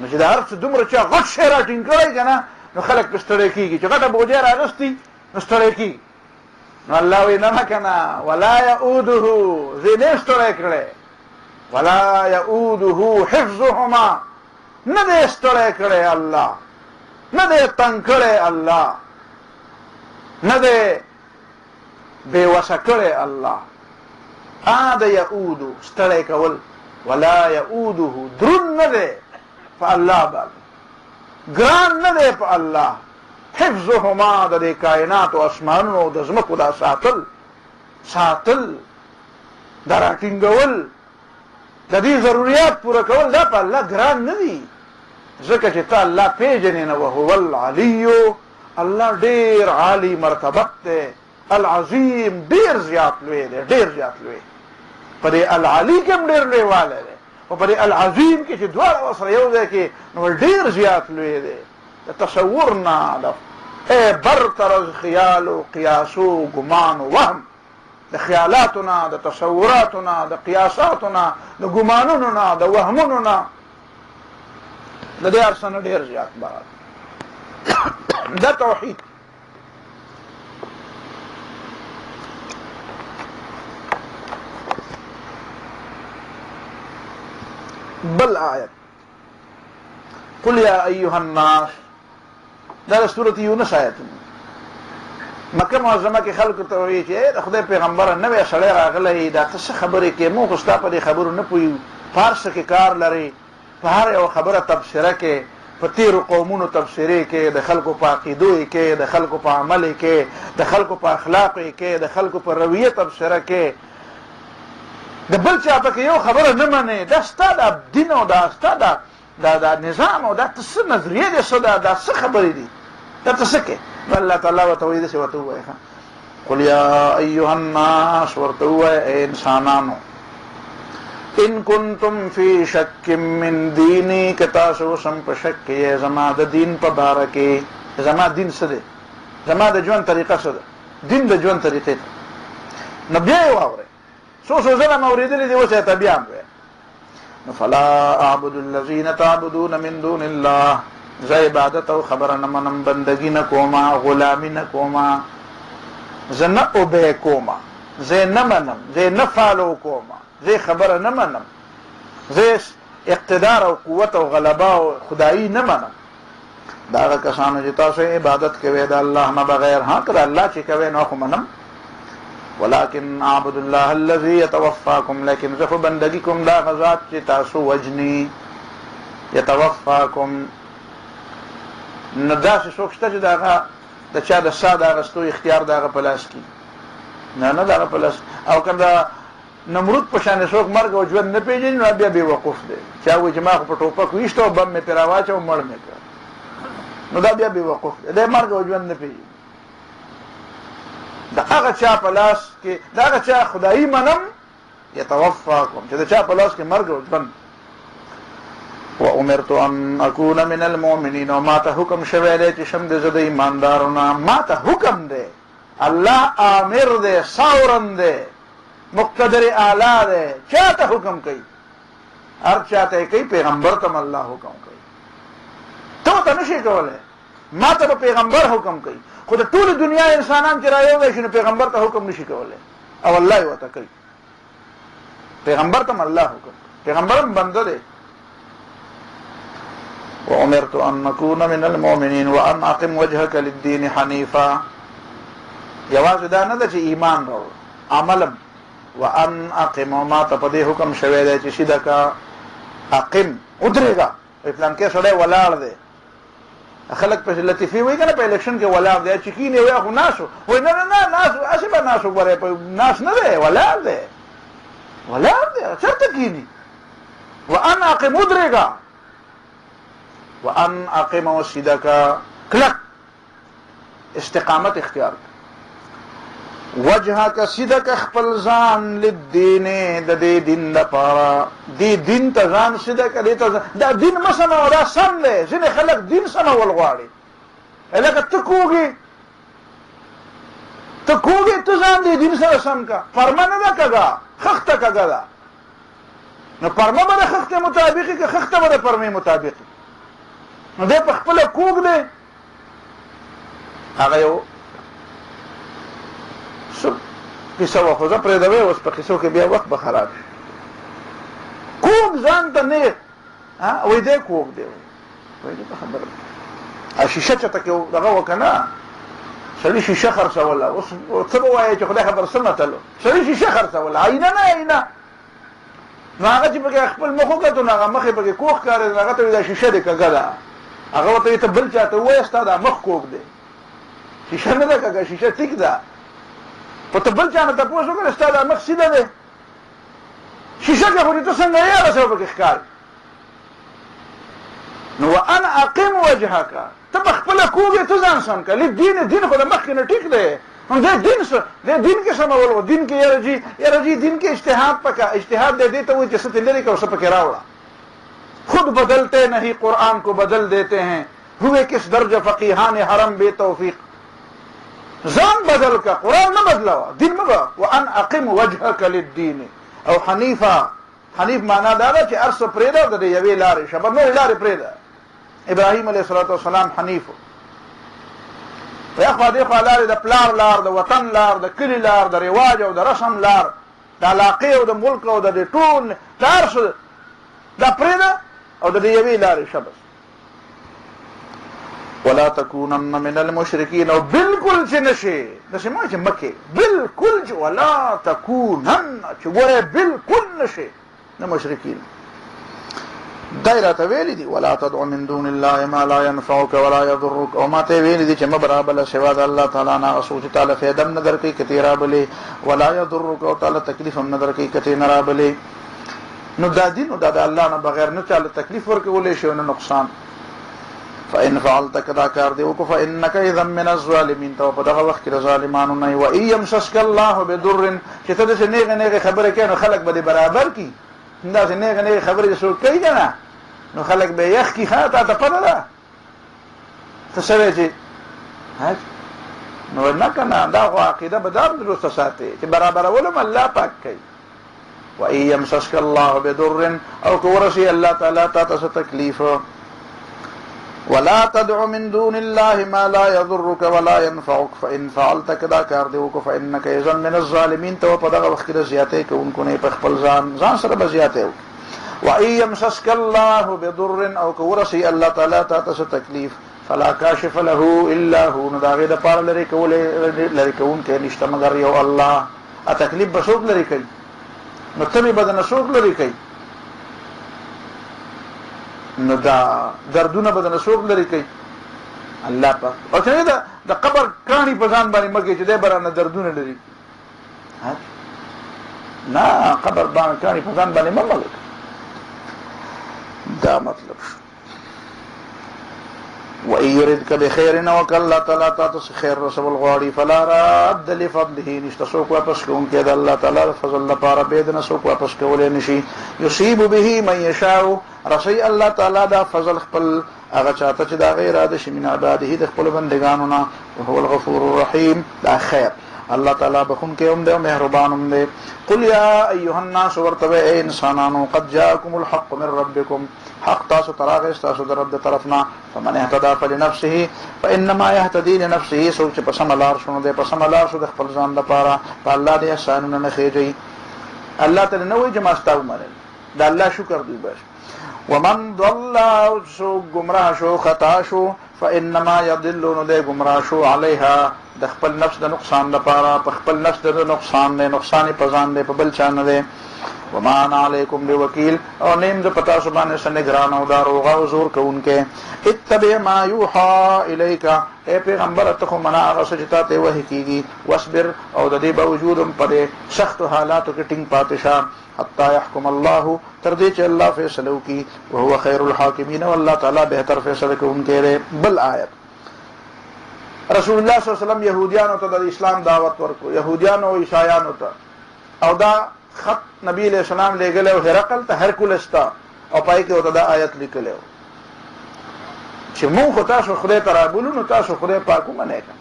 نو چې د هر څه دومره چا غټ شی راټینګ کړی که نه نو خلک پې ستړی کېږي چې غټه بوجۍ راغستي نو ستړی کی نو الله وی نه کنه ولا يؤوده زینې ستړی کړي ولا يؤوده حفظهما نه دې ستړی کړي الله نه دې تنګ کړي الله نه دې بېوسه کړي الله د يؤود ستړی کول ولا يؤوده درون نه دی په الله باندې ګران نه دی په الله حفظهما د دې کائنات او اسمانونو او د ځمکو دا ساتل دا راټینګول د دې ضرورت پوره کول دا په الله ګران نه دي ځکه چې ته الله پیژنې نه وهو العلي الله ډېر عالي مرتبت دی العظیم ډېر زیات لوی دی ډېر زیات لوی په دې العلي کې هم ډېر لویوالی دی او په دې العظیم کې چې دواړه ورسره یو ځای کې نو ډېر زیات لوی دی د تصور نه د برتر از خیال و قیاس و ګمان و وهم د خیالاتو نه د تصوراتو نه د قیاساتو نه د ګمانونو نه د وهمونو نه د دې هر څه نه ډېر زیات بار دا توحید بل آیت قل یا ایها الناس دا سورۃ یونس آیت مکه معظمه کې خلکو ته وایي چې د خدای پیغمبر نوې سړی راغلی دا څه خبرې کې موږ ستا په دې خبرو نه پوهیو فارس کې کار لري په هر یو خبره تبصره کې په تیرو قومونو تبصرې کې د خلکو په عقیدو کې د خلکو په عمل کې د خلکو په اخلاق کې د خلکو په رویه تبصره کې د بل چا پکې یو خبره نه منې دا ستا د دین او دا ستا د نظام او دا څه نظریه دي څه دا څه خبرې دي دا څه کې الله تعالی ورته وایي داسې ورته ووایي قل یا ایها الناس ورته ووایه ای انسانانو ان کنتم فی شک من دینی که تاسو سم په شک کې زما د دین په باره کې زما دین څه دی زما د ژوند طریقه څه ده دین د ژوند طریقې ته نو بیا یې واورئ څو ځله مې اورېدلي دي اوس یې ته بیا هم نو فلا اعبد الذین تعبدون من دون الله زه عبادت او خبره نه منم بندګي نه کومه غلامي نه کومه زه نه اوبه کومه زه نه منم زه نه فالو کومه زه خبره نه منم زه اقتدار او قوت او غلبه او خدایي نه منم دا هغه کسانو چې تاسو عبادت کوئ د الله نه بغیر ها که د الله چې کوئ نو خو منم ولكن اعبد الله الذي يتوفاكم لكن زه بندگی کوم دا غزاد چې تاسو وجني يتوفاكم نو داسې څوک شته چې دغه د چا د ساه د اخیستو اختیار د هغه په لاس کې نه د هغه په لاس او که د نمرود په شان څوک مرګ او ژوند نه پېژني نو بیا بېوقوف دی چا وایي چې ما خو په ټوپک ویشته او بم مې پرې راواچو مړ مې کړ نو دا بیا بېوقوف دی دی مرګ او ژوند نه پېژني د هغه چا په لاس کې د هغه چا خدایي منم یتوفاکم چې د چا په لاس کې مرګ او ژوند وامرت ان اكون من المؤمنين وما ته حکم شوی دی چې شم د زه د ایماندارونه ما ته حکم دی الله امر دی ساورن دی مقتدر اعلی دی چا ته حکم کوي هر چا ته کوي پیغمبر ته الله حکم کوي ته نشي کولای ما ته پیغمبر حکم کوي خو د ټول دنیا انسانان چې رايو شي نو پیغمبر ته حکم نشي کولای او الله یې وته کوي پیغمبر ته الله حکم پیغمبر بنده دی وامرت ان اكون من المؤمنين وان اقم وجهك للدين حنيفا یواز دا نه چې ایمان راوړ عملم وان اقم ما ته په دې حکم شوی دی چې سیده کا اقم ودرېګا پلان کې سره ولاړ دی خلک په لطیفي وایي کنه په الیکشن کې ولاړ دی چې کینه وای خو ناسو وای نه ناسو اسبه ناسو غره په ناس نه دی ولاړ دی چرته کینی وان اقم ودرېګا وان اقم وسیدکا کلک استقامت اختیار وجهک سیدک خپل ځان للدین د دې دین لپاره دې دین ته ځان سیدک دې ته دا دین مسنه دا سم دی ځینې خلک دین سمه ول غواړي لکه ته کوږي ته ځان دې دین سره سم کا فرما نه ده کګه خخته کګه ده نو فرما به خخته مطابقي که خخته به فرمي مطابقي نو دې په خپل کوږ دی هغه یو قصه وخوزه پرېږدوئ، اوس په قصو کې بیا وخت به خراب شي. کوږ ځان ته نیغ وایي دی کوږ دی، وایي دی په خبره شیشه چېته کې دغه وکړه نه، سړي شیشه خرڅوله. اوس څه به وایي چې خدای خبر څه متلو، سړي شیشه خرڅوله، آینه نه آینه. نو هغه چې پکې خپل مخ وکتو نو هغه مخ یې پکې کوږ ښکارېده، هغه ته وایي دا شیشه دې کږه ده. هغه ورته وایي ته بل چا ته ووایه ستا دا مخ کوږ دی، شیشه نه ده کږه، شیشه ټیک ده. په ته بل چا نه تپوس وکړه ستا دا مخ سیده دی، شیشه کې خو دې ته څنګه یې هغه څه پکې ښکاري. نو وان اقم وجهک، ته په خپله کوږ ته ځان سم کړه. دین خو د مخکې نه ټیک دی، دین کې سمول و، دین کې یاره جی دین کې اجتهاد پکا، اجتهاد دے دیتا ہوئی جیسے تلری کا اسے پکے راوڑا. خود بدلتے نہیں قرآن کو بدل دیتے ہیں، ہوئے کس درجہ فقیحان حرم بے توفیق. زان بدل کا قرآن نہ بدلا ہوا، دین میں وان اقم وجهک للدین او حنیفا. حنیف مانا دادا چې ارس پریدا د یوې لارې شبر نو لارې پریدا. ابراهیم علیه السلام حنیف یا خوا دی خوا لارې د پلار لار، د وطن لار، د کلي لار، د رواج او د رسم لار، د علاقې او د ملک او د ټول لار څه دا پرېږده او د یوې لارې شه بس. ولا تکونن من المشرکین، او بالکل چې نشي داسې ما چې مکې بالکل چې ولا تکونن چې ګوره بالکل نشي د مشرکین. دای راته ویلي دي ولا تدع من دون الله ما لا ينفعك ولا يضرك، او ما ته ویلي دي چې مبرابله سوا د الله تعالی نه سوچ تعالی فیدم نه درکې کتی رابلې، ولا يضرك او تعالی تکلیف هم نه درکې کتی نه رابلې. نو دا دین او دا د الله نه بغیر نه تعالی تکلیف ورکولی شي او نه نقصان. فإن فعلت كذا کار دی وکړه فإنك إذا من الظالمين، ته په دغه وخت کې د ظالمانو نه. و إن يمسسك الله بضر، چې ته داسې نیغې نیغې خبرې کوې نو خلک به دې برابر کړي. داسې نیغې نیغې خبرې چې څوک کوي که نه نو خلک به یخ کړي. ښه تا ته پته ده ته څه وایې چې نو نه که نه، دا خو عقیده به دا هم درسته ساتې چې برابرول هم الله پاک کوي. و إن يمسسك الله بضر، او که ورسي الله تعالی تا ته څه تکلیف. ولا تدع من دون الله ما لا يضرك ولا ينفعك فإن فعلت كذا کار دی وکړه فإنك إذا من الظالمين، ته په دغه وخت کې د زیاتۍ کوونکو نه په خپل ځان سره به زیاتۍ وکړي. وإن يمسسك الله بضر، او که ورسي الله تعالی تا ته څه تکلیف فلا کاشف له الا هو، نو د هغې دپاره لرې کوونکی نشته مګر یو الله. تکلیف به څوک لرې کوي؟ نو تمې به دنه څوک لرې کوي؟ نو دا دردونه به دنه څوک لرې کوي؟ الله پاک. او چې د قبر کاڼي په ځان باندې مه کوي چې دی به رانه دردونه لرې کوي. نه، قبر باندې کاڼي په ځان باندې مه مه دا مطلب شو. وَإِن يُرِدْكَ بِخَيْرٍ، او که الله تعالی تا ته خیر رسول غواړي فلا راد لفضله، نشته څوک واپس کوونکی د الله تعالی د فضل لپاره بې د نه څوک واپس کولی نشي. یصیب به من یشاء، رسوي الله تعالی دا فضل خپل هغه چاته چې د هغې اراده شي من عباده د خپلو بندګانو نه. وهو الغفور الرحیم، دا خیر الله تعالی بخونکی هم دی او مهربان هم دی. قل یا ایها الناس، ورته وایه ای انسانانو قد جاءکم الحق من ربکم، حق تاسو تراغی تاسو در رب طرفنا. فمن اهتدى فلنفسه فانما يهتدي لنفسه، څوک چې په سمه لار شو دی په سمه لار شو د خپل ځان لپاره. په الله دې احسانونه نه خېږئ. الله ته نه وایي چې ما ستا ومنل، د الله شکر دی بس. ومن ضل، څوک ګمراه شو خطا شو فانما يضل، نو دی ګمراه شو علیها د خپل نفس د نقصان لپاره، په خپل نفس د نقصان دی، نقصان په ځان دی په بل چا نه دی. وما انا علیکم بوکیل، او نیم زه په تاسو باندې څه نګران او داروغه او زور کوونکی. اتبع ما یوحى الیک، ای پیغمبره ته خو منه هغه څه چې تا ته وحی کېږي. واصبر، او د دې باوجود هم په دې سختو حالاتو کې ټینګ پاتې شه. حتی یحکم الله، تر دې چې الله فیصله وکړي. وهو خیر الحاکمین، والله تعالی بهتر فیصله کوونکی دی. بل آیت رسول الله صلی الله علیه وسلم یهودیانو ته د اسلام دعوت ورکړو، یهودیانو او عیسایانو ته. او دا خط نبی علیہ السلام لېږلی و هرقل ته، هرکولس ته، او پای کې ورته دا آیت لیکلی و چې مونږ خو تاسو خدای ته رابولو، نو تاسو خدای پاک ومنئ که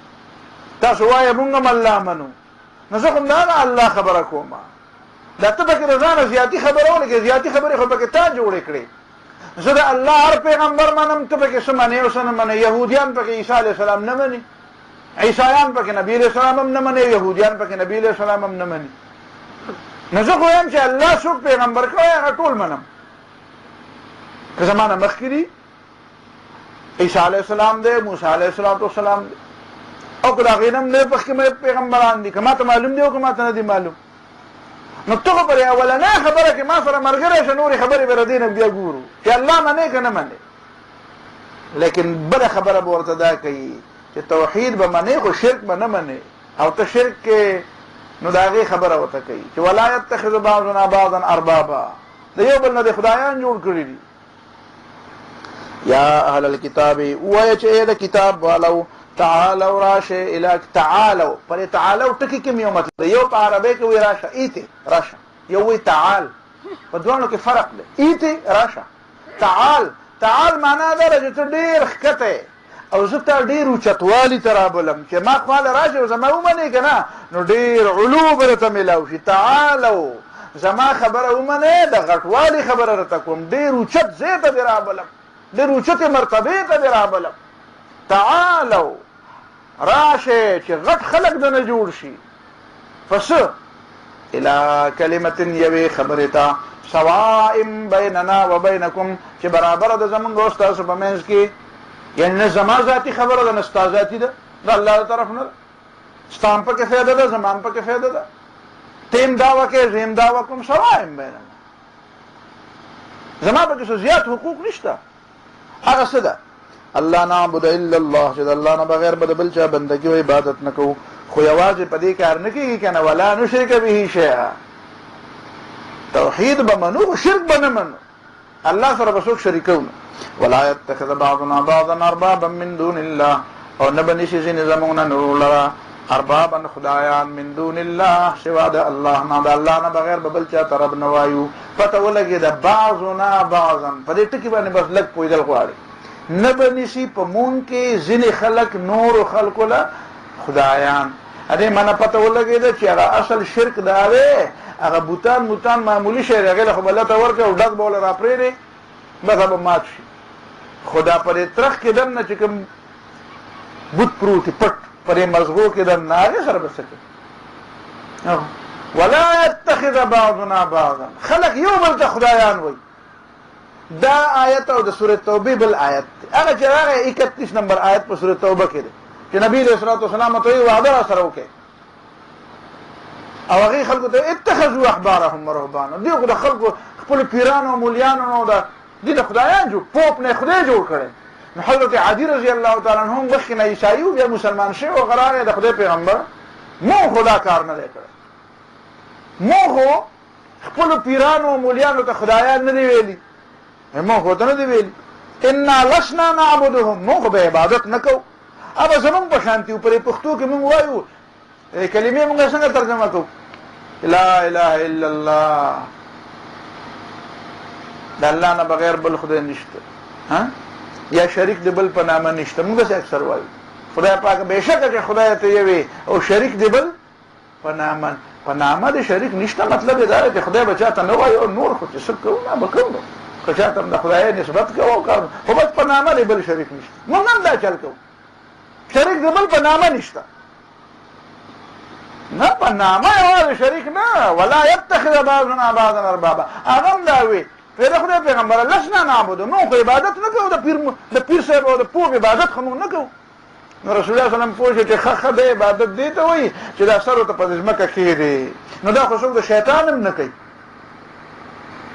تاسو وایه مونږ هم الله منو. نو زه خو هم د هغه الله خبره کوم. دا ته پکې د ځانه زیاتي خبره ولګې، زیاتي خبرې خو پکې تا جوړې کړې. زه د الله هر پیغمبر منم، ته پکې څه منې او څه نه منې. یهودیان پکې عیسی علیه السلام نه مني، عیسایان پکې نبی علیہ السلام هم نه مني، یهودیان پکې نبی علیہ السلام هم نه مني. نو زه خو یم چې الله څوک پیغمبر کړی هغه ټول منم. که زمانه مخکې دي عیسی علیہ السلام دی، موسی علیہ السلام دی، او که د هغې نه هم نه پخکې پیغمبران دي، که ما ته معلوم دي او که ما ته نه دي معلوم. نو ته خو پر اولنۍ خبره کې ما سره ملګری شه، نورې خبرې به د دې نه بیا ګورو چې الله منې که نه منې. لیکن بله خبره به ورته دا کوي چې توحید به منې خو شرک به نه منې، او ته شرک کې نو د هغې خبره ورته کوي چې ولا یتخذ بعضنا بعضا اربابا، د یو بل نه د خدایان جوړ کړي دي. یا اهل الکتاب وایه چې ای د کتاب والو تعالوا راشه الى تعالوا، پر تعالوا ټکی کې یو مطلب یو په عربی کې وی راشه، ایته راشه، یو وی تعال، په دوانو کې فرق دی. ایته راشه، تعال معنا دا چې ته ډیر ښکته او زه ته ډیر اوچتوالی ته رابلم چې ما خواله راشه او زما ومنې که نه نو ډیر علو به درته میلاو شي. تعالو زما خبره ومنې، د غټوالي خبره درته کوم، ډیر اوچت ځای ته دې رابلم، ډیر اوچتې مرتبې ته دې رابلم. تعالو راشه چې غټ خلق دنه جوړ شي. پس الى کلمت یوې خبرې ته سواء بیننا و بینکم چې برابره ده زمونږ او ستاسو په منځ کې، یعنی نه زما ذاتي خبره ده نه ستا ذاتي ده، د الله طرف نه ده. ستا هم پکې فایده ده، زما هم پکې فایده ده. ته هم دعوه کوې زه هم دعوه کوم، سواء بیننا. زما پکې څه زیات حقوق نشته. هغه څه ده الله نعبد الا الله، چې د الله نه بغیر به د بل چا بندګي او عبادت نه کوو، خو یوازې په دې کار نه کېږي که نه ولا نشرک به شیئا. توحید به منو خو شرک به نه منو، الله سره به څوک شریکو نه. ولا یتخذ بعضنا بعضا اربابا من دون الله، او نه به نیسي ځینې زموږ نه نور لره اربابا خدایان من دون الله، سوا د الله نه، د الله نه بغیر به بل چا ته رب نه وایو. پته ولګېده بعضنا بعضا، په دې ټکي باندې بس لږ پوهېدل غواړي. نه به نیسي په مونږ کې ځینې خلک نورو خلکو له خدایان. ا دې معنی پته ولګېده چې هغه اصل شرک دا دی، هغه بوتان معمولي شی دی، هغې له خو به لته ورکړې او ډک به وله را پرېږدې بس به مات شي. خو دا په دې ترخ کې دننه چې کوم بوت پروت پټ په دې مزغو کې دننه هغې سره به څه کوي. ولا يتخذ بعضنا بعضا، خلق یو بل ته خدایان وایي. دا آیت او د سورۃ توبه بل آیت دی، هغه چې راغی 31 نمبر آیت په سورۃ توبه کې دی چې نبی علیہ الصلوۃ والسلام ته وعده را سره وکړي او هغې خلکو ته اتخذوا احبارهم ورهبانهم، دوی خو د خلکو خپلو پیرانو او مولیانو نو دوی د خدایان جوړ، پوپ نه خدای جوړ کړی. نو حضرت عدي رضی الله تعالی عنه هم مخکې نه عیسایي و، بیا مسلمان شوی او راغی د خدای پیغمبر. مو خدا کار نه دی کړی، مو خو خپلو پیرانو او مولیانو ته خدایان نه دی ویلي، مو خو ته نه دی ویلي انا لسنا نعبدهم، مو خو به عبادت نه کوو. اب زمونږ په شانتي و، پرې پښتو کې مونږ وایو کلمې مونږ څنګه ترجمه کوو؟ لا اله الا الله، د الله نه بغیر بل خدای نشته، یا شریک د بل په نامه نشته. مونږ داسې اکثر وایو خدای پاک بېشکه چې خدای ته یوې او شریک د بل په نامه د شریک نشته. مطلب یې دا دی چې خدای به چا ته نه وایي او نور خو چې څه کوو نه به کوو، که چا ته د خدای نسبت کوو او کار، خو بس په نامه د بل شریک نشته. مونږ هم دا چل کوو، شریک د بل په نامه نشته، نه په نامه یوازې شریک نه. ولا یتخذ بعضنا بعضا اربابا، هغه هم دا وی د خدای پیغمبره لسنا نعبدو، موږ خو عبادت نه کوو، د پیر صاحب او د پوپ عبادت خو موږ نه کوو. نو رسول الله صلی الله علیه وسلم پوه شو چې ښه د عبادت دې ته وایي چې دا سر ورته په ځمکه کښېږدي. نو دا خو څوک د شیطان هم نه کوي،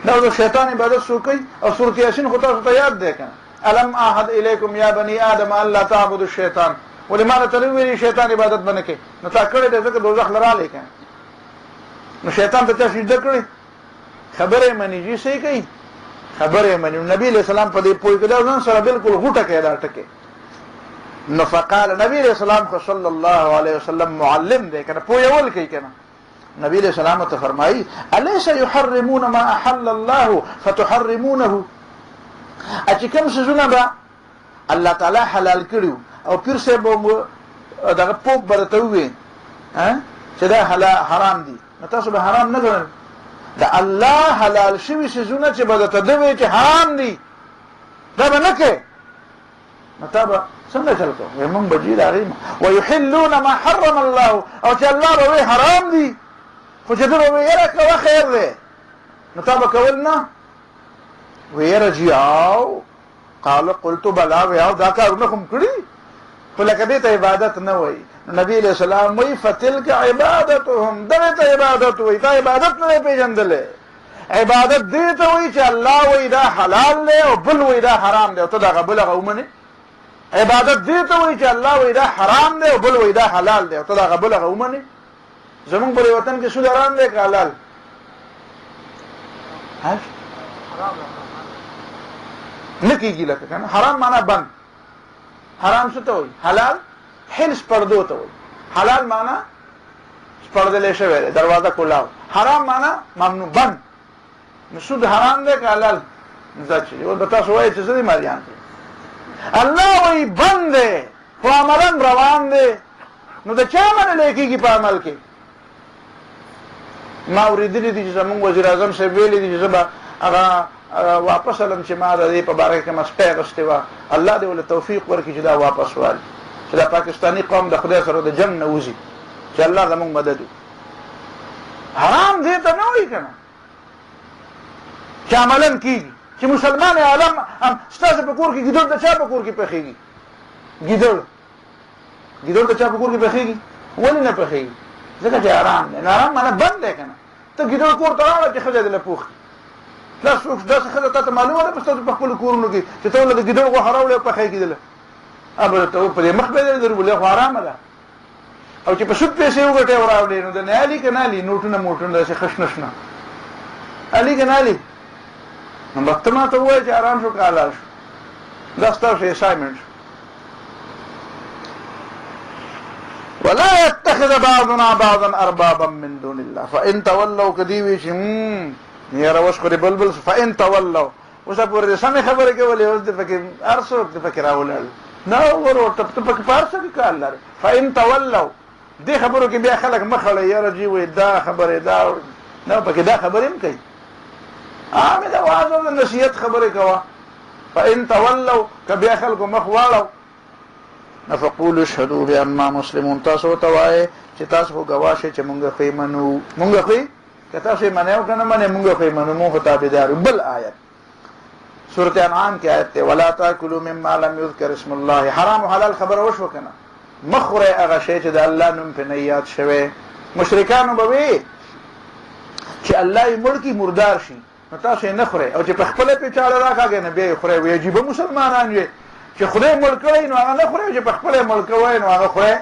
دا د شیطان عبادت څوک کوي؟ او سورۃ یاسین خو تاسو ته یاد دی که نه، الم اعهد الیکم یا بني آدم الا تعبدوا الشیطان، ولې ما ته نه ویلي شیطان عبادت به نه کوي؟ نو تا کړی دی ځکه دوزخ له رالی که نو شیطان ته چا سجده کړې؟ خبره یې مني، جي صحیح کوي، خبره یې مني. نبي علیہ السلام په دې پوه کړه ځان سره بالکل غوټه کوي دا ټکې. نو فقال نبی علیہ السلام خو صلی الله علیه وسلم معلم دی که نه، پوهول کوي که نه. نبی علیہ السلام ته فرمایي الیس یحرمون ما احل الله فتحرمونه، چې کوم څیزونه به الله تعالی حلال کړي او پیر صاحب دغه پوپ به درته ووایي چې دا حرام دي، نو تاسو به حرام نه ګڼئ. د الله حلال شوي څیزونه چې به درته ده وایي چې حرام دي دا به نه کوې، نو تا به څنګه چل کوو موږ بجی راغی ويحلون ما حرم الله او چې الله به حرام دي خو چې دوی به یې راکوه خیر دی نو تا به کول نه ویره جیاو قال قلت بلا ویاو دا کارونه کوم کړی خو لکه دې ته عبادت نه وایي نبی علیہ السلام وی فتلک عبادتهم دغه ته عبادت وایي دا عبادت نه پیژندلې عبادت دې ته وایي چې الله وایي دا حلال دی او بل وایي دا حرام دی او ته دا غبله غومنه عبادت دې ته وایي چې الله وایي دا حرام دی او بل وایي دا حلال دی او ته دا غبله غومنه زمونږ په وطن کې سود حرام دی که حلال نه کېږي لکه که نه حرام معنا بند حرام څه ته وایي حلال حلس پردو ته وایي حلال معنا پردلی شوی دی دروازه کولاو حرام معنا ممنوع بند نو سود حرام دی که حلال ځه چې اوس به تاسو وایئ چې څه دی مریان الله وایي بند دی خو عملا روان دی نو د چا منلی کېږي په عمل کې ما اورېدلي دي چې زمونږ وزیر اعظم صاحب ویلي دي چې زه به هغه واپس علم چې ما د دې په باره کې کومه سپی اخیستې وه الله دې ولې توفیق ورکړي چې دا واپس والي چې دا پاکستاني قوم د خدای سره د جنګ نه وځي چې الله زمونږ مدد وي حرام دې ته نه وایي که نه چې عملا کېږي چې مسلمان عالم ستاسو په کور کې ګیدړ د چا په کور کې پخېږي ګیدړ د چا په کور کې پخېږي ولې نه پخېږي ځکه چې حرام دی حرام معنا بند دی که نه ته ګیدړ کور ته راوړه چې ښځه دې له پوښي دا څوک داسې ښځه تا ته معلومه ده په ستاسو په خپلو کورونو کې چې ته له د ګیدړ غوښه راوړې او پخی کېدله به ته په دې مخ به یې درولې خو حرامه ده او چې په سود پیسې وګټې او راوړې نو د نه علي که نه علي نوټونه موټونه داسې خشنش نه علي که نه علي نو بس ته ما ته ووایه چې حرام شو که حلال شو دا ستاسو اسایمنټ شو ولا يتخذ بعضنا بعضا اربابا من دون الله فان تولوا كديوي يا روش خوري بلبل فان تولوا وسه پورې سمې خبرې کولې اوس د فکر ارسو د فکر اولل نو ورته ته په پارسه کې کار لري فان تولوا دې خبرو کې بیا خلک مخړې یا رجی وې دا خبره دا نو پکې دا خبرې هم کوي عامه دا واځو د نصیحت خبرې کوا فان تولوا کبیا خلکو مخ واړو نفقول اشهدوا بأننا مسلمون تاسو ته وایي چې تاسو خو ګواه شئ چې مونږ خو منو مونږ خو که تاسو یې منئ که نه منئ مونږ خو منو مونږ تابعدار یو بل آیت سورة انعام کې آیت دی ولا تاکلوا مما لم یذکر اسم الله حرام او حلال خبره وشوه که نه مه خورئ هغه شی چې د الله نوم پرې نه یاد شوی مشرکانو به وي چې الله یې مړ کړي مردار شي نو تاسو یې نه خورئ او چې په خپله پرې چاړه راکاږئ نه بیا یې خورئ وایي عجیبه مسلمانان یې چې خدای مړ کړی نو هغه نه خورئ چې په خپله یې مړ کوی نو هغه خورئ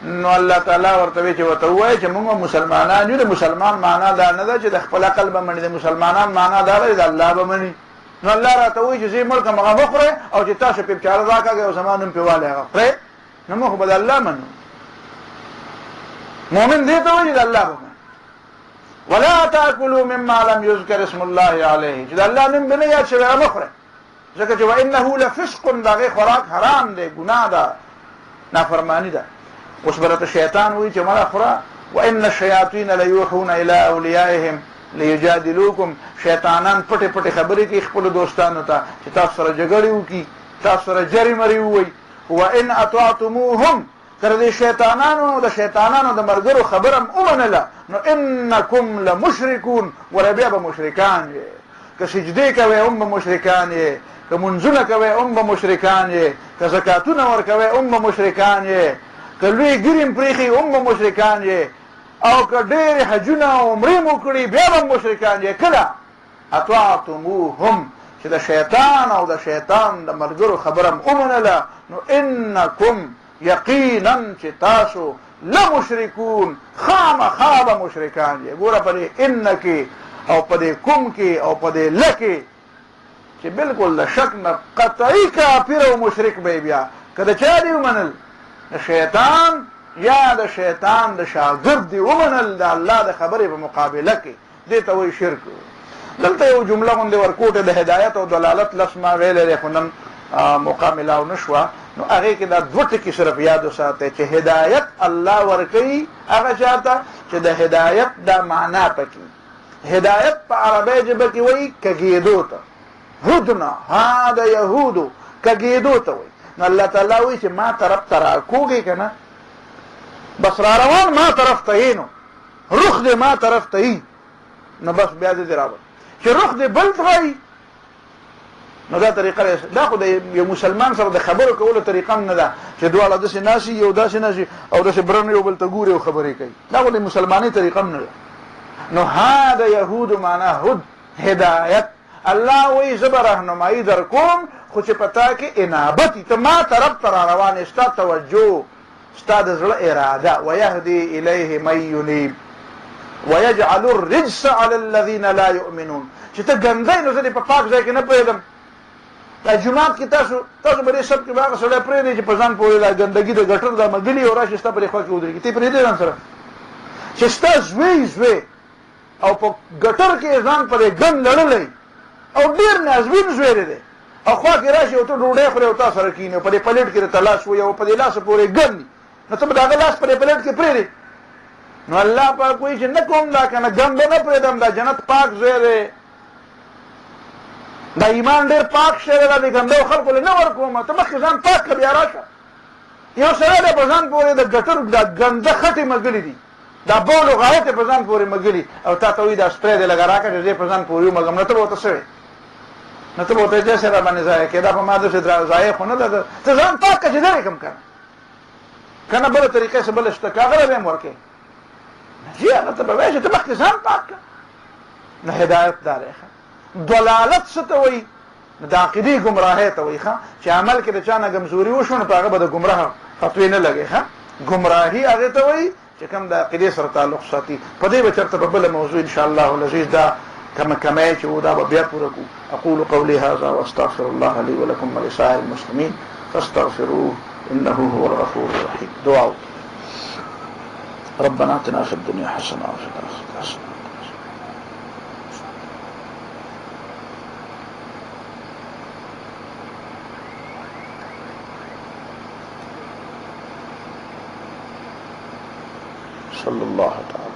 نو الله تعالی ورته وی چې ورته ووایي چې موږ مسلمانان یو د مسلمان معنا دا نه ده چې د خپل عقل به مني د مسلمانان معنا دا ده چې د الله به مني نو الله راته وایي چې زه یې مړ کړم هغه مه خورئ او چې تاسو پرې چاړه راکاږئ او زما نوم پرې والئ هغه خورئ نو موږ خو به د الله منو مؤمن دې ته وایي چې د الله به منو ولا تاکلوا مما لم یذکر اسم الله علیه چې د الله نوم به نه یاد شوی هغه مه خورئ ځکه چې وانه لفسق د هغې خوراک حرام دی ګناه ده نافرماني ده اوس به راته شیطان وایي چې مړه خوره وان الشیاطین لیوحون الی اولیائهم لیجادلوکم شیطانان پټې پټې خبرې کوي خپلو دوستانو ته چې تاسو سره جګړې وکړي تاسو سره جرې مرې ووایي وان اطعتموهم که د شیطانانو د شیطانانو د ملګرو خبره هم ومنله نو انکم لمشرکون ولا بیا به مشرکان یې که سجدې کوئ هم به مشرکان یې که منځونه کوئ هم به مشرکان یې که زکاتونه ورکوئ هم به مشرکان یې که لوی ګریم پرېښي هم به مشرکان یې او که ډېرې حجونه او عمرې مو کړي بیا به مشرکان یې کله اطعتموهم چې د شیطان او د شیطان د ملګرو خبره هم ومنله نو انکم یقینا چې تاسو لمشرکون خامخا به مشرکان یې ګوره په دې ان کې او په دې کوم کې او په دې ل کې چې بالکل د شک نه قطعي کافر او مشرک به بیا که د چا دې ومنل د شیطان یا د شیطان د شاګرد دې ومنل د الله د خبرې په مقابله کې دې ته وایي شرک دلته یو جمله غوندې ورکوټه د هدایت او دلالت لفظ ما ویلی دی خو نن موقع ملاو نه شوه نو هغې کې دا دوه ټکي صرف یاد وساتئ چې هدایت الله ورکوي هغه چا ته چې د هدایت دا معنا پکې هدایت په عربی ژبه کې وایي کږېدو ته هدنا ها د یهودو کږېدو ته وایي الله تعالی وایي چې ما طرف ته راکوږې که نه بس را روان ما طرف ته یې نو رخ دې ما طرف ته یي نو بس بیا دې راوړ چې رخ دې بل ته نو دا طریقه دا خو د یو مسلمان سره د خبرو کولو طریقه هم نه ده چې دواړه داسې ناسي یو داسې ناسي او داسې برن یو بل ته ګوري او خبرې کوي دا خو د مسلمانۍ طریقه هم نه ده نو هذا یهود معنا هد هدایت الله وایي زه به رهنمایي در کوم خو چې په تا کې انابت ته ما طرف ته را روان ستا توجه ستا د زړه اراده ویهدي الیه من ینیب ویجعل الرجس علی الذین لا یؤمنون چې ته ګندی نو زه دې په پاک ځای کې نه پوهېدم دا جومات کې تاسو به دې سب کې به هغه سړی پرېږدئ چې په ځان پورې دا ګندګي د ګټر دا مګلي او راشي ستا په دې خوا کې ودرېږي ته یې پرېږدې ځان سره چې ستا زوی او په ګټر کې ځان پرې ګند لړلی او ډېر نازوین زوی دی او خوا کې راشي او ته ډوډۍ خورې او تا سره کښېني او په دې پلیټ کې درته لاس ووایي او په دې لاسه پورې ګند نو ته به د هغه لاس په دې پلیټ کې پرېږدې نو الله پاک وایي چې نه کوم دا که نه ګند به نه پرېږدم دا جنت پاک ځای دی دا ایمان ډېر پاک شی دی دا د ګندو خلکو له نه ورکوم ته مخکې ځان پاک کړه بیا راشه یو سړی دی په ځان پورې د ګټر دا ګنده خټې مګلي دي دا بول او غایط په ځان پورې مګلي او تا ته وایي دا سپری دی لږه راکړه چې زه یې په ځان پورې ومږم نه ته به ورته څه وایې نه ته به ورته داسې را باندې ضایع کړې دا په ما داسې ضایع خو نه ده ته ځان پاک کړه چې لرې کړم که نه که نه بله طریقې څه بله شته که هغه له به یې ورکړې جي هغه ته به وایې چې ته مخکې ځان پاک کړه نو هدایت دا دی ضلالت څه ته وایي د عقیدې ګمراهۍ ته وایي چې عمل کې د چا نه کمزوري وشو نو په هغه به د ګمراه فتوې نه لګې ګمراهي هغې ته وایي چې کوم د عقیدې سره تعلق ساتي په دې به چېرته په بله موضوع انشاءالله العزیز دا کمی چې و دا به بیا پوره کړو اقول قولي هذا واستغفر الله لي ولكم ولسائر المسلمين فاستغفروه انه هو الغفور الرحيم دعاء ربنا اتنا في الدنيا حسنه وفي الاخره حسنه صلى الله تعالى